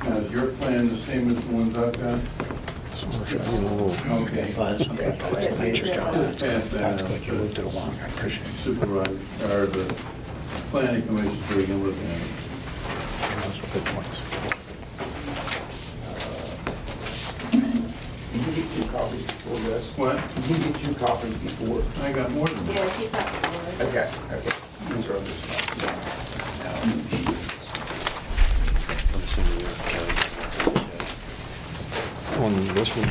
[SPEAKER 1] Now, is your plan the same as the ones I've got? Okay.
[SPEAKER 3] That's your job.
[SPEAKER 1] Just pass that
[SPEAKER 3] That's
[SPEAKER 1] out
[SPEAKER 3] good, you moved it along, I appreciate it.
[SPEAKER 1] Supervisor, or the planning commission, so we can look at it.
[SPEAKER 3] Those were good points.
[SPEAKER 10] Did you get 2 copies before this?
[SPEAKER 1] What?
[SPEAKER 10] Did you get 2 copies before?
[SPEAKER 1] I got more than that.
[SPEAKER 11] Yeah, he's got four.
[SPEAKER 10] Okay, okay. These are just-
[SPEAKER 6] I'm assuming you're counting.
[SPEAKER 2] On this one?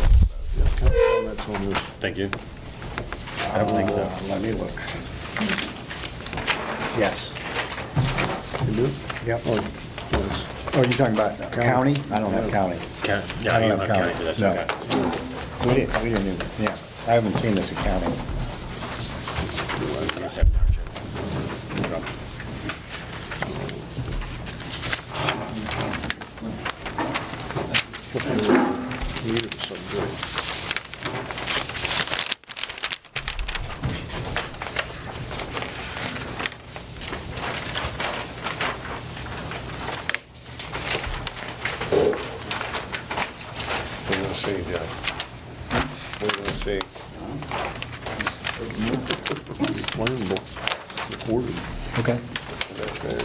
[SPEAKER 2] That's on this.
[SPEAKER 6] Thank you.
[SPEAKER 3] I don't think so. Let me look. Yes.
[SPEAKER 2] You do?
[SPEAKER 3] Yep.
[SPEAKER 2] Oh, yes.
[SPEAKER 3] Oh, you're talking about county? I don't have county.
[SPEAKER 6] Yeah,
[SPEAKER 3] I
[SPEAKER 6] you
[SPEAKER 3] don't
[SPEAKER 6] don't have county for this,
[SPEAKER 3] No.
[SPEAKER 6] okay.
[SPEAKER 3] We didn't even, yeah. I haven't seen this accounting.
[SPEAKER 6] Yes, have it. No problem.
[SPEAKER 2] Need it subdivision.
[SPEAKER 4] We're gonna see, Jeff. We're gonna see.
[SPEAKER 2] Plan book, recorded.
[SPEAKER 3] Okay.
[SPEAKER 4] Okay.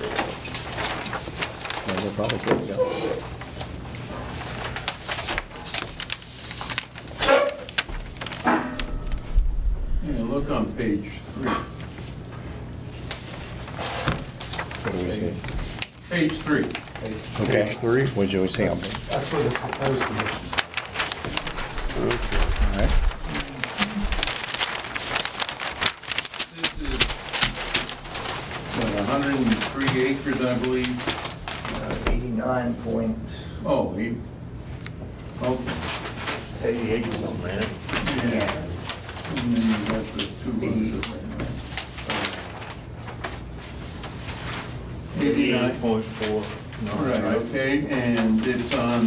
[SPEAKER 3] Well, we're probably good to go.
[SPEAKER 1] Yeah, look on page 3.
[SPEAKER 3] What do we see?
[SPEAKER 1] Page 3.
[SPEAKER 3] Okay.
[SPEAKER 2] Page 3.
[SPEAKER 3] What do we see on?
[SPEAKER 7] That's for the proposed conditions.
[SPEAKER 3] All right.
[SPEAKER 1] This is, what, 103 acres, I believe.
[SPEAKER 10] 89 point,
[SPEAKER 1] Oh, he, okay.
[SPEAKER 10] 88 something, man.
[SPEAKER 1] Yeah. And then you got the 2 89.
[SPEAKER 10] 88.4.
[SPEAKER 1] Right, okay, and it's on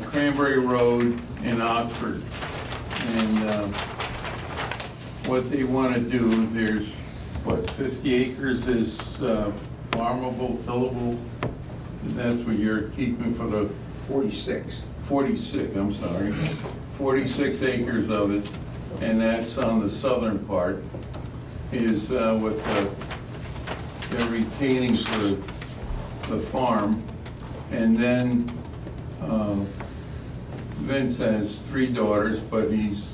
[SPEAKER 1] Cranberry Road in Oxford. And what they want to do, there's, what, 50 acres is farmable, tillable? That's what you're keeping for the
[SPEAKER 11] 46.
[SPEAKER 1] 46, I'm sorry. 46 acres of it, and that's on the southern part, is what they're retaining for the farm. And then Vince has 3 daughters, but he's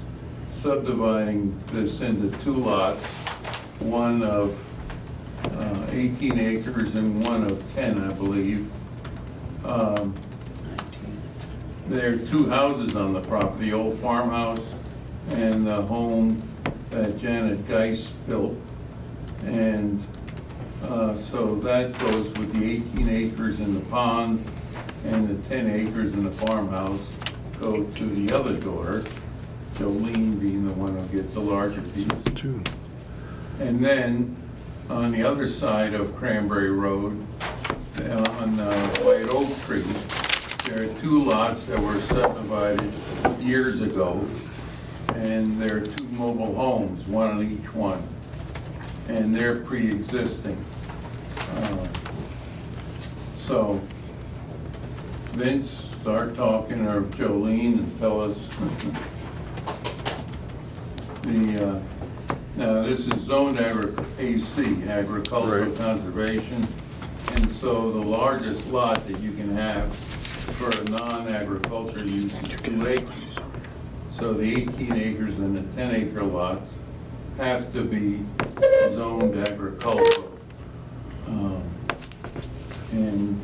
[SPEAKER 1] subdividing this into 2 lots, one of 18 acres and one of 10, I believe. There are 2 houses on the property, old farmhouse and the home that Janet Geis built. And so that goes with the 18 acres in the pond, and the 10 acres in the farmhouse go to the other daughter, Jolene being the one who gets the larger piece.
[SPEAKER 2] Two.
[SPEAKER 1] And then, on the other side of Cranberry Road, on White Oak Tree, there are 2 lots that were subdivided years ago, and there are 2 mobile homes, one on each one, and they're pre-existing. So, Vince, start talking, or Jolene, and tell us. Now, this is zoned AC, agricultural
[SPEAKER 2] Right.
[SPEAKER 1] conservation, and so the largest lot that you can have for a non-agricultural use is 2 acres. So the 18 acres and the 10-acre lots have to be zoned agricultural. And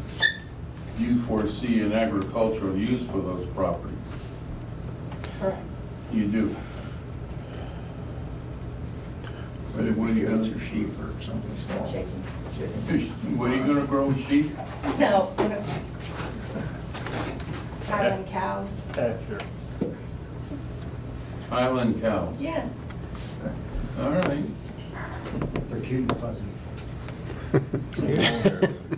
[SPEAKER 1] you foresee an agricultural use for those properties?
[SPEAKER 12] Correct.
[SPEAKER 1] You do? What are you
[SPEAKER 11] Goats
[SPEAKER 1] gonna,
[SPEAKER 11] or sheep or something small?
[SPEAKER 12] Chickens.
[SPEAKER 11] Chicken.
[SPEAKER 1] what are you gonna grow, sheep?
[SPEAKER 12] No. Highland cows.
[SPEAKER 1] Island cows?
[SPEAKER 12] Yeah.
[SPEAKER 1] All right.
[SPEAKER 7] They're cute and fuzzy.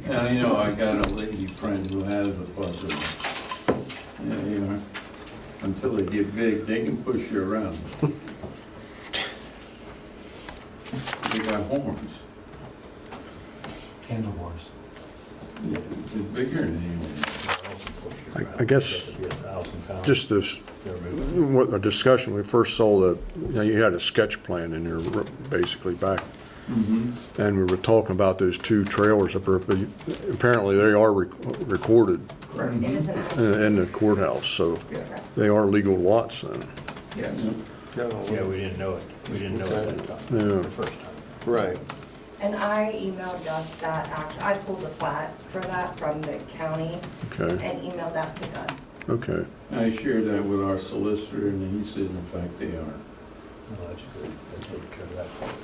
[SPEAKER 1] Now, you know, I got a lady friend who has a bunch of them. Yeah, you know, until they get big, they can push you around. They got horns.
[SPEAKER 7] Handlebars.
[SPEAKER 1] Yeah, they're bigger than anyone.
[SPEAKER 2] I guess, just this, what, a discussion, we first saw that, you know, you had a sketch plan in there, basically, back. And we were talking about those 2 trailers up there, but apparently they are recorded
[SPEAKER 11] Correct.
[SPEAKER 12] It is an accident.
[SPEAKER 2] in the courthouse, so
[SPEAKER 11] Yeah,
[SPEAKER 2] they are legal lots then.
[SPEAKER 11] yes.
[SPEAKER 10] Yeah, we didn't know it. We didn't know it that time,
[SPEAKER 2] Yeah.
[SPEAKER 10] the first time.
[SPEAKER 4] Right.
[SPEAKER 12] And I emailed Gus that, I pulled the plat for that from the county
[SPEAKER 2] Okay,
[SPEAKER 12] and emailed that to Gus.
[SPEAKER 2] okay.
[SPEAKER 1] I shared that with our solicitor, and he said, in fact, they are.
[SPEAKER 10] Oh, that's good. They take care of that part.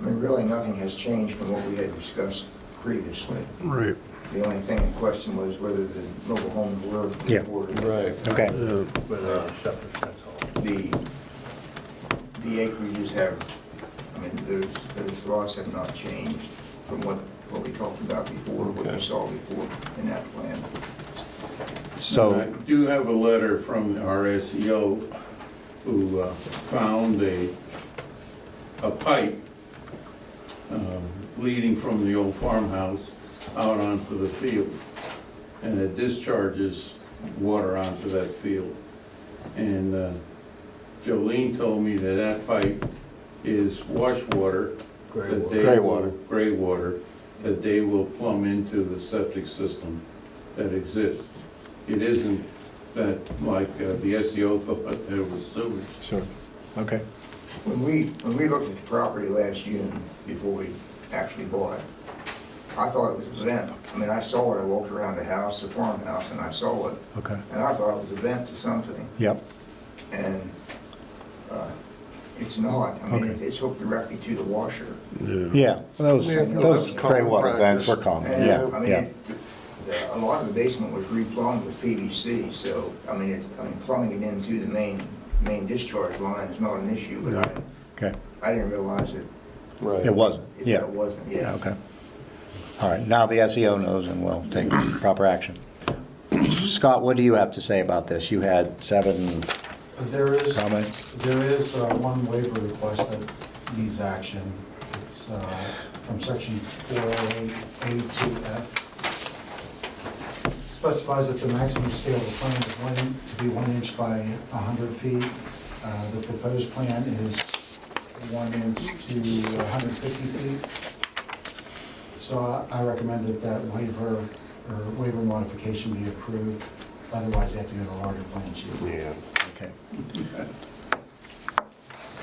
[SPEAKER 11] I mean, really, nothing has changed from what we had discussed previously.
[SPEAKER 2] Right,
[SPEAKER 11] The only thing in question was whether the mobile homes were
[SPEAKER 3] Yeah.
[SPEAKER 11] recorded.
[SPEAKER 4] Right.
[SPEAKER 3] Okay.
[SPEAKER 2] yeah,
[SPEAKER 10] But septic, that's all.
[SPEAKER 11] The acreages have, I mean, those lots have not changed from what we talked about before, what we
[SPEAKER 4] Okay.
[SPEAKER 11] saw before in that plan.
[SPEAKER 1] I
[SPEAKER 3] So,
[SPEAKER 1] do have a letter from our SEO who found a pipe leading from the old farmhouse out onto the field. And it discharges water onto that field. And Jolene told me that that pipe is wash water.
[SPEAKER 10] Gray
[SPEAKER 1] that
[SPEAKER 10] water.
[SPEAKER 1] they
[SPEAKER 3] Gray
[SPEAKER 1] will-
[SPEAKER 3] water.
[SPEAKER 1] Gray water, that they will plumb into the septic system that exists. It isn't that, like, the SEO thought there was sewage.
[SPEAKER 3] sure, okay.
[SPEAKER 11] When we looked at the property last June, before we actually bought it, I thought it was a vent. I mean, I saw it, I walked around the house, the farmhouse, and I saw it,
[SPEAKER 3] Okay,
[SPEAKER 11] and I thought it was a vent to something,
[SPEAKER 3] yep,
[SPEAKER 11] and it's not. I mean,
[SPEAKER 3] Okay.
[SPEAKER 11] it's hooked directly to the washer.
[SPEAKER 2] yeah.
[SPEAKER 3] yeah, those
[SPEAKER 4] Yeah, no,
[SPEAKER 3] those
[SPEAKER 4] that's
[SPEAKER 3] gray
[SPEAKER 4] common
[SPEAKER 3] water vents
[SPEAKER 4] practice.
[SPEAKER 3] were common,
[SPEAKER 11] And,
[SPEAKER 3] yeah,
[SPEAKER 11] I mean,
[SPEAKER 3] yeah.
[SPEAKER 11] a lot of the basement was replumbed with PVC, so, I mean, plumbing it into the main discharge line is not an issue, but
[SPEAKER 3] Okay,
[SPEAKER 11] I didn't realize that
[SPEAKER 4] Right.
[SPEAKER 3] it wasn't,
[SPEAKER 11] if
[SPEAKER 3] yeah,
[SPEAKER 11] that wasn't,
[SPEAKER 3] yeah,
[SPEAKER 11] yeah.
[SPEAKER 3] okay. All right, now the SEO knows and will take proper action. Scott, what do you have to say about this? You had 7
[SPEAKER 7] There is,
[SPEAKER 3] comments?
[SPEAKER 7] there is one waiver request that needs action. It's from section 408A2F. Specifies that the maximum scale of the plan is to be 1 inch by 100 feet. The proposed plan is 1 inch to 150 feet. So I recommend that waiver or waiver modification be approved. Otherwise, they have to get a larger plan sheet.
[SPEAKER 4] Yeah.
[SPEAKER 3] Okay.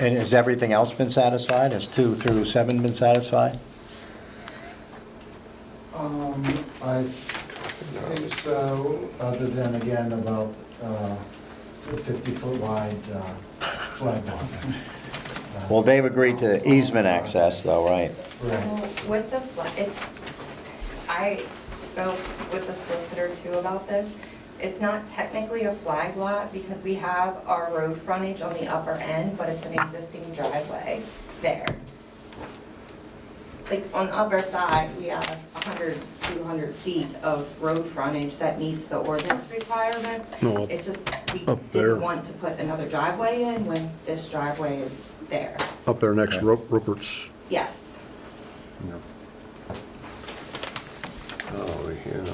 [SPEAKER 3] And has everything else been satisfied? Has 2 through 7 been satisfied?
[SPEAKER 7] I think so, other than, again, about the 50-foot wide flag lot.
[SPEAKER 3] Well, they've agreed to easement access though, right?
[SPEAKER 7] Right.
[SPEAKER 12] So with the, I spoke with the solicitor too about this. It's not technically a flag lot because we have our road frontage on the upper end, but it's an existing driveway there. Like on the upper side, we have 100, 200 feet of road frontage that meets the ordinance requirements.
[SPEAKER 2] No,
[SPEAKER 12] It's just, we
[SPEAKER 2] up there.
[SPEAKER 12] didn't want to put another driveway in when this driveway is there.
[SPEAKER 2] Up there next to
[SPEAKER 3] Okay.
[SPEAKER 2] Rupert's.
[SPEAKER 12] Yes.
[SPEAKER 4] Oh, yeah.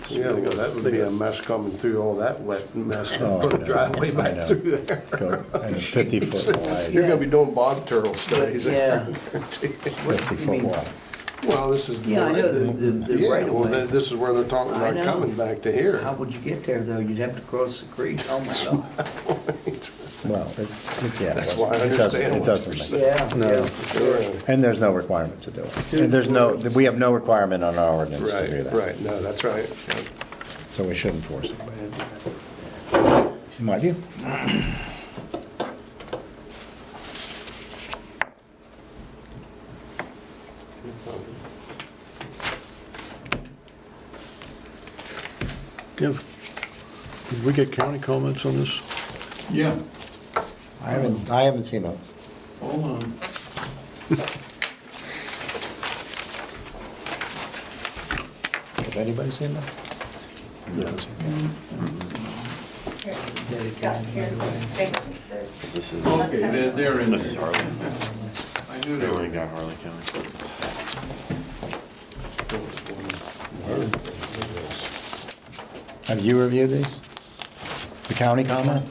[SPEAKER 4] Yeah, well, that would be a mess coming through all that wet mess to
[SPEAKER 3] Oh,
[SPEAKER 4] put
[SPEAKER 3] I
[SPEAKER 4] a
[SPEAKER 3] know,
[SPEAKER 4] driveway
[SPEAKER 3] I
[SPEAKER 4] back
[SPEAKER 3] know.
[SPEAKER 4] through there.
[SPEAKER 3] And 50-foot wide,
[SPEAKER 4] You're gonna be doing bog turtle studies.
[SPEAKER 5] Yeah.
[SPEAKER 3] 50-foot wide.
[SPEAKER 4] Well, this is.
[SPEAKER 5] Yeah, I know, the
[SPEAKER 4] Yeah,
[SPEAKER 5] right of
[SPEAKER 4] well,
[SPEAKER 5] way.
[SPEAKER 4] this is where they're talking
[SPEAKER 5] I
[SPEAKER 4] about
[SPEAKER 5] know.
[SPEAKER 4] coming back to here.
[SPEAKER 5] How would you get there, though? You'd have to cross the creek. Oh, my God.
[SPEAKER 3] Well, yeah,
[SPEAKER 4] That's why I
[SPEAKER 3] it doesn't,
[SPEAKER 4] understand
[SPEAKER 3] it
[SPEAKER 4] what
[SPEAKER 3] doesn't
[SPEAKER 4] you're
[SPEAKER 3] make,
[SPEAKER 5] Yeah,
[SPEAKER 2] No.
[SPEAKER 5] yeah.
[SPEAKER 4] Yeah.
[SPEAKER 3] and there's no requirement to do it. And there's no, we have no requirement on our ordinance to do
[SPEAKER 4] Right,
[SPEAKER 3] that.
[SPEAKER 4] right, no, that's right.
[SPEAKER 3] So we shouldn't force it. In my view.
[SPEAKER 2] Did we get county comments on this?
[SPEAKER 1] Yeah,
[SPEAKER 3] I haven't seen those.
[SPEAKER 1] hold on.
[SPEAKER 3] Has anybody seen them?
[SPEAKER 12] Here. Yes, here's a big, there's.
[SPEAKER 6] This is,
[SPEAKER 1] Okay, they're in
[SPEAKER 6] this is
[SPEAKER 1] there.
[SPEAKER 6] Harley.
[SPEAKER 1] I knew
[SPEAKER 6] They
[SPEAKER 1] they
[SPEAKER 6] already
[SPEAKER 1] were.
[SPEAKER 6] got Harley County.
[SPEAKER 3] Have you reviewed these? The county comment?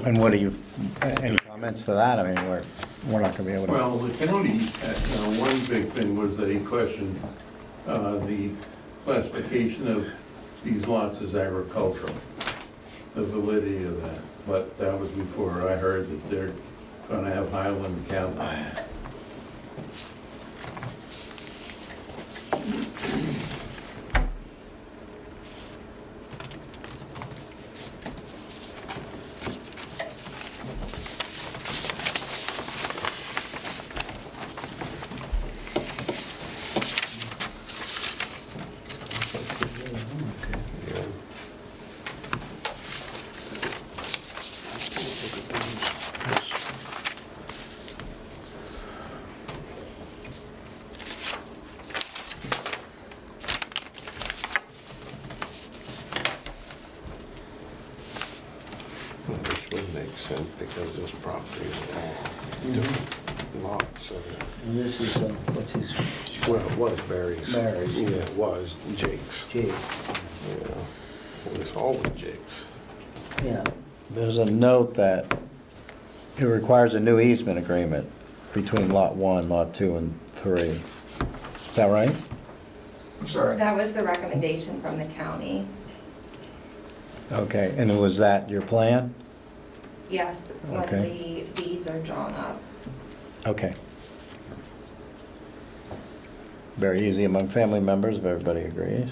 [SPEAKER 3] And what do you, any comments to that? I mean, we're not gonna be able to.
[SPEAKER 1] Well, the county, one big thing was that he questioned the classification of these lots as agricultural, the validity of that. But that was before I heard that they're gonna have Highland County.
[SPEAKER 4] Which would make sense because this property is all different lots. So,
[SPEAKER 5] And this is, what's his,
[SPEAKER 4] well, it was Barry's.
[SPEAKER 5] Barry's.
[SPEAKER 4] Yeah, it was Jake's.
[SPEAKER 5] Jake?
[SPEAKER 4] Yeah, well, it's all with Jake's.
[SPEAKER 5] Yeah.
[SPEAKER 3] There's a note that it requires a new easement agreement between Lot 1, Lot 2, and 3. Is that right?
[SPEAKER 11] I'm sorry.
[SPEAKER 12] That was the recommendation from the county.
[SPEAKER 3] Okay, and was that your plan?
[SPEAKER 12] Yes, when
[SPEAKER 3] Okay.
[SPEAKER 12] the deeds are drawn up.
[SPEAKER 3] Okay. Very easy among family members, if everybody agrees.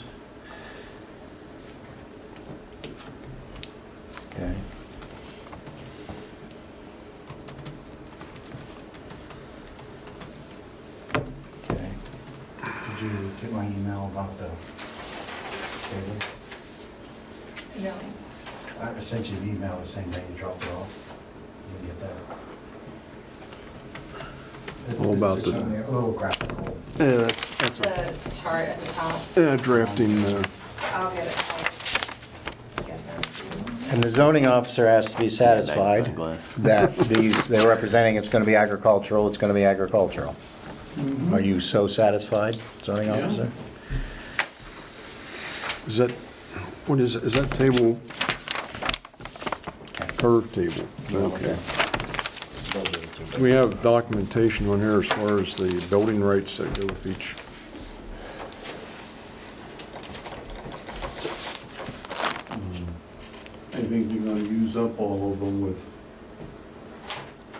[SPEAKER 3] Okay. Okay.
[SPEAKER 7] Did you get my email about the table?
[SPEAKER 12] No.
[SPEAKER 7] I sent you the email the same day you dropped it off. You get that.
[SPEAKER 2] All about
[SPEAKER 7] It's
[SPEAKER 2] the-
[SPEAKER 7] just a little graphical.
[SPEAKER 2] Yeah, that's a
[SPEAKER 12] The chart at the top,
[SPEAKER 2] drafting,
[SPEAKER 12] I'll get it. I'll get that.
[SPEAKER 3] And the zoning officer has to be satisfied that they're representing it's gonna be agricultural, it's gonna be agricultural. Are you so satisfied, zoning
[SPEAKER 1] Yeah.
[SPEAKER 3] officer?
[SPEAKER 2] is that, what is that table? Curve table, okay. Do we have documentation on here as far as the building rates that go with each?
[SPEAKER 1] I think they're gonna use up all of them with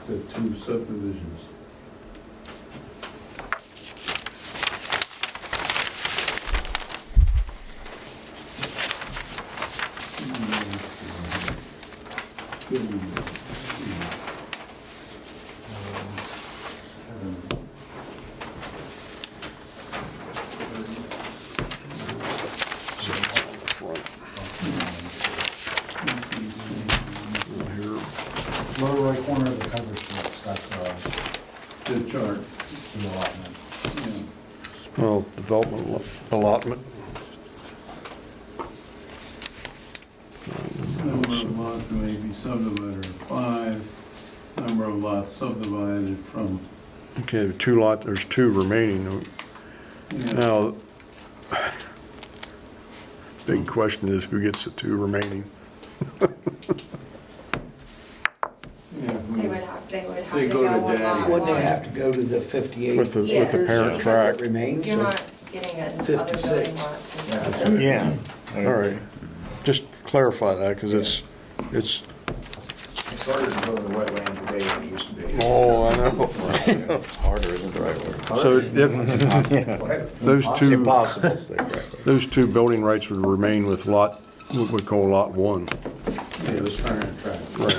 [SPEAKER 1] the 2 subdivisions.
[SPEAKER 2] So it's on the front. Here.
[SPEAKER 7] Lower right corner of the cover sheet, it's got
[SPEAKER 1] The chart,
[SPEAKER 7] the allotment.
[SPEAKER 1] yeah.
[SPEAKER 2] Well, development allotment.
[SPEAKER 1] Number of lots may be subdivided to 5, number of lots subdivided from,
[SPEAKER 2] Okay, there's 2 remaining.
[SPEAKER 1] yeah,
[SPEAKER 2] Now, big question is who gets the 2 remaining?
[SPEAKER 1] yeah,
[SPEAKER 12] They would have to
[SPEAKER 1] They
[SPEAKER 12] go
[SPEAKER 1] go to
[SPEAKER 12] one
[SPEAKER 1] daddy.
[SPEAKER 12] lot
[SPEAKER 5] Wouldn't they
[SPEAKER 12] one.
[SPEAKER 5] have to go to the 58?
[SPEAKER 2] With the parent
[SPEAKER 5] That
[SPEAKER 2] tract?
[SPEAKER 5] remains?
[SPEAKER 12] You're
[SPEAKER 5] or-
[SPEAKER 12] not getting it in other
[SPEAKER 5] 56.
[SPEAKER 12] building lots.
[SPEAKER 3] Yeah.
[SPEAKER 2] All right, just clarify that, because it's,
[SPEAKER 11] It's harder to build a wetland today than it used to be.
[SPEAKER 2] oh, I know.
[SPEAKER 3] Harder isn't the right word.
[SPEAKER 2] So if
[SPEAKER 11] What?
[SPEAKER 2] those 2,
[SPEAKER 3] Impossible is the correct word.
[SPEAKER 2] those 2 building rights would remain with lot, what we call lot 1.
[SPEAKER 1] yeah, the parent track.
[SPEAKER 2] Right.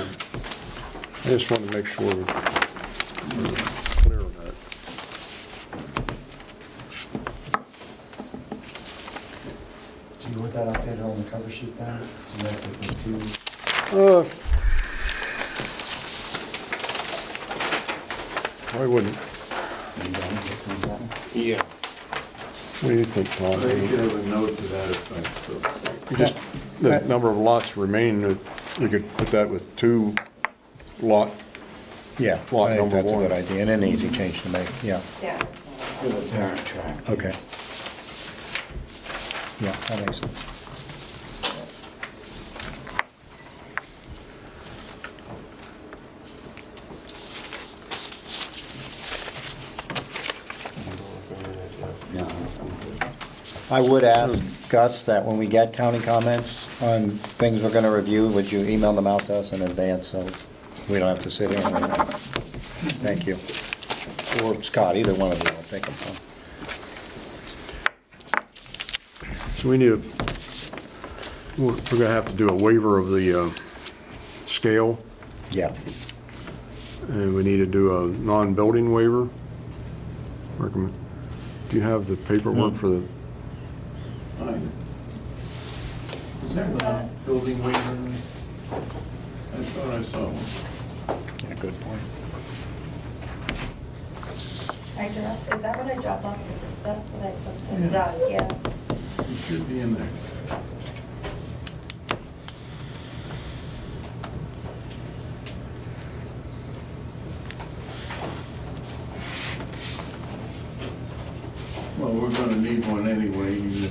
[SPEAKER 2] I just wanted to make sure we're clear on that.
[SPEAKER 7] Do you want that updated on the cover sheet then? So that the two,
[SPEAKER 2] Why wouldn't,
[SPEAKER 11] Yeah.
[SPEAKER 2] what do you think, Tom?
[SPEAKER 1] They should have a note to that effect, so.
[SPEAKER 2] You just, the number of lots remaining, you could put that with 2 lot,
[SPEAKER 3] Yeah,
[SPEAKER 2] Lot
[SPEAKER 3] I think
[SPEAKER 2] number
[SPEAKER 3] that's a
[SPEAKER 2] one.
[SPEAKER 3] good idea, and an easy change to make, yeah,
[SPEAKER 12] Yeah.
[SPEAKER 5] To the parent tract.
[SPEAKER 3] okay. Yeah, that makes sense.
[SPEAKER 5] Yeah.
[SPEAKER 3] I would ask Gus that when we get county comments on things we're gonna review, would you email them out to us in advance, so we don't have to sit here and wait? Thank you. Or Scott, either one of you, I'll take them.
[SPEAKER 2] so we need a, we're gonna have to do a waiver of the scale,
[SPEAKER 3] Yeah,
[SPEAKER 2] and we need to do a non-building waiver. Recommend, do you have the paperwork for the,
[SPEAKER 1] Fine. Is there a building waiver? I thought I saw one.
[SPEAKER 3] yeah, good point.
[SPEAKER 12] Is that what I dropped off? That's what I took
[SPEAKER 1] Yeah.
[SPEAKER 12] to Doug, yeah.
[SPEAKER 1] It should be in there. Well, we're gonna need one anyway.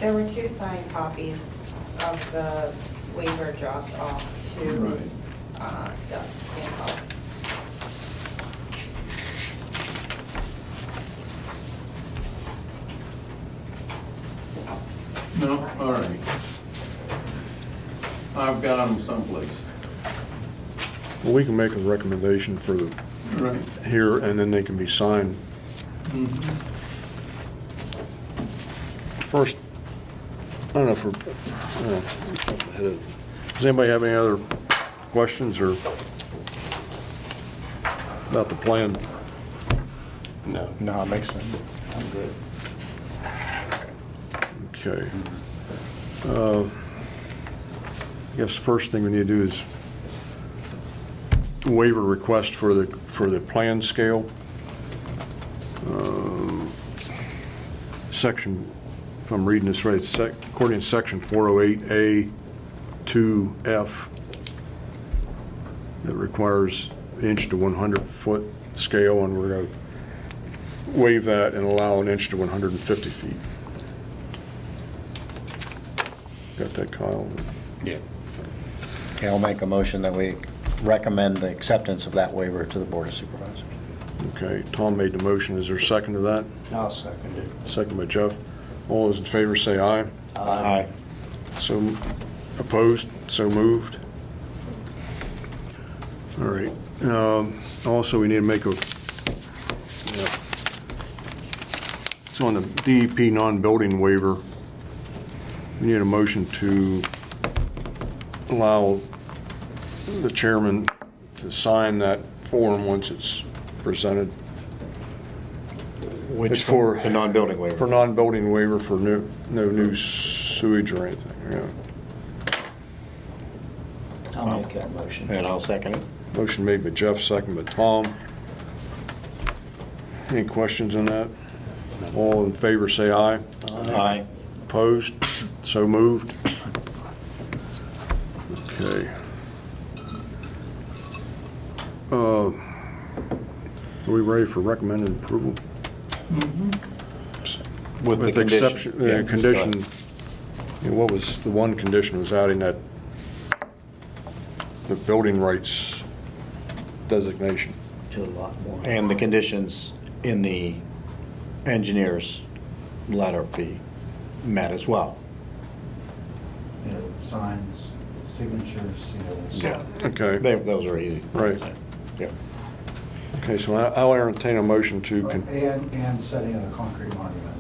[SPEAKER 12] There were 2 signed copies of the waiver dropped off to
[SPEAKER 1] Right.
[SPEAKER 12] Doug Sample.
[SPEAKER 1] No, all right. I've got them someplace.
[SPEAKER 2] well, we can make a recommendation for the,
[SPEAKER 1] Right.
[SPEAKER 2] here, and then they can be signed. first, I don't know if we're, does anybody have any other questions or about the plan?
[SPEAKER 4] No.
[SPEAKER 3] No, it makes sense.
[SPEAKER 4] I'm good.
[SPEAKER 2] Okay. I guess the first thing we need to do is waiver request for the plan scale. Section, if I'm reading this right, it's according to section 408A 2F, it requires inch to 100-foot scale, and we're going to waive that and allow an inch to 150 feet. Got that, Kyle?
[SPEAKER 6] Yeah.
[SPEAKER 3] Okay, I'll make a motion that we recommend the acceptance of that waiver to the Board of Supervisors.
[SPEAKER 2] Okay, Tom made the motion. Is there a second to that?
[SPEAKER 8] I'll second it.
[SPEAKER 2] Second by Jeff. All those in favor say aye.
[SPEAKER 3] Aye.
[SPEAKER 2] So opposed? So moved. All right. Also, we need to make a, it's on the DEP non-building waiver. We need a motion to allow the chairman to sign that form once it's presented. It's for
[SPEAKER 3] The non-building waiver.
[SPEAKER 2] For non-building waiver for no new sewage or anything, yeah.
[SPEAKER 5] I'll make that motion.
[SPEAKER 3] And I'll second it.
[SPEAKER 2] Motion made by Jeff, second by Tom. Any questions on that? All in favor, say aye.
[SPEAKER 3] Aye.
[SPEAKER 2] Opposed? So moved. Okay. Are we ready for recommended approval?
[SPEAKER 3] With the
[SPEAKER 2] exception,
[SPEAKER 3] Yeah,
[SPEAKER 2] condition,
[SPEAKER 3] go ahead.
[SPEAKER 2] what was, the one condition was adding that, the building rights designation.
[SPEAKER 5] To a lot more.
[SPEAKER 3] And the conditions in the engineer's letter be met as well.
[SPEAKER 7] You know, signs, signatures, seals.
[SPEAKER 2] Okay.
[SPEAKER 3] Those are easy.
[SPEAKER 2] Right.
[SPEAKER 3] Yeah.
[SPEAKER 2] Okay, so I'll entertain a motion to,
[SPEAKER 7] And setting of the concrete monument.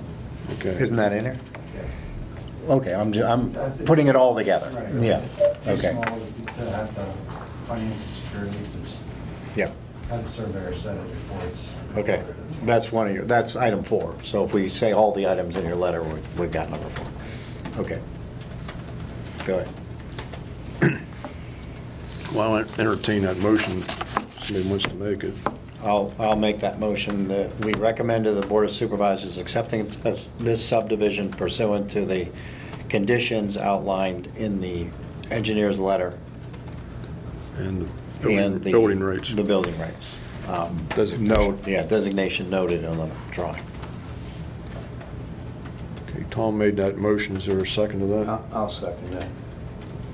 [SPEAKER 2] okay.
[SPEAKER 3] Isn't that in there?
[SPEAKER 7] Yeah.
[SPEAKER 3] Okay, I'm putting it all together.
[SPEAKER 7] Right.
[SPEAKER 3] Yeah,
[SPEAKER 7] It's too
[SPEAKER 3] okay.
[SPEAKER 7] small to have the financial security, so just
[SPEAKER 3] Yeah,
[SPEAKER 7] have the surveyor set it before it's.
[SPEAKER 3] okay.
[SPEAKER 7] recorded.
[SPEAKER 3] That's one of your, that's item 4. So if we say all the items in your letter, we've got number 4. Okay. Go ahead.
[SPEAKER 2] Well, I'll entertain that motion, if somebody wants to make it.
[SPEAKER 3] I'll make that motion that we recommend to the Board of Supervisors accepting this subdivision pursuant to the conditions outlined in the engineer's letter
[SPEAKER 2] And the
[SPEAKER 3] and the
[SPEAKER 2] building rights.
[SPEAKER 3] The building rights.
[SPEAKER 2] Designation.
[SPEAKER 3] Designation noted on the drawing.
[SPEAKER 2] Okay, Tom made that motion. Is there a second to that?
[SPEAKER 5] I'll second that.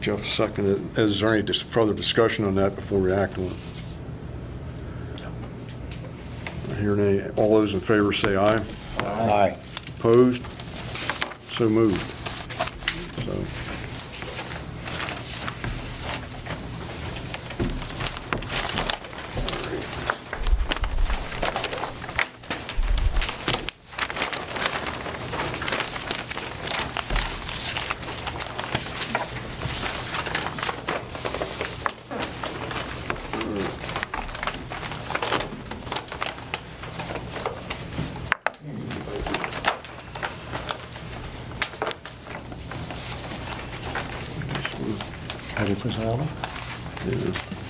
[SPEAKER 2] Jeff seconded. Is there any further discussion on that before we act on it? Not hearing any. All those in favor say aye.
[SPEAKER 3] Aye.
[SPEAKER 2] Opposed? So moved. So.
[SPEAKER 3] Ready for Salvo?
[SPEAKER 2] Yeah.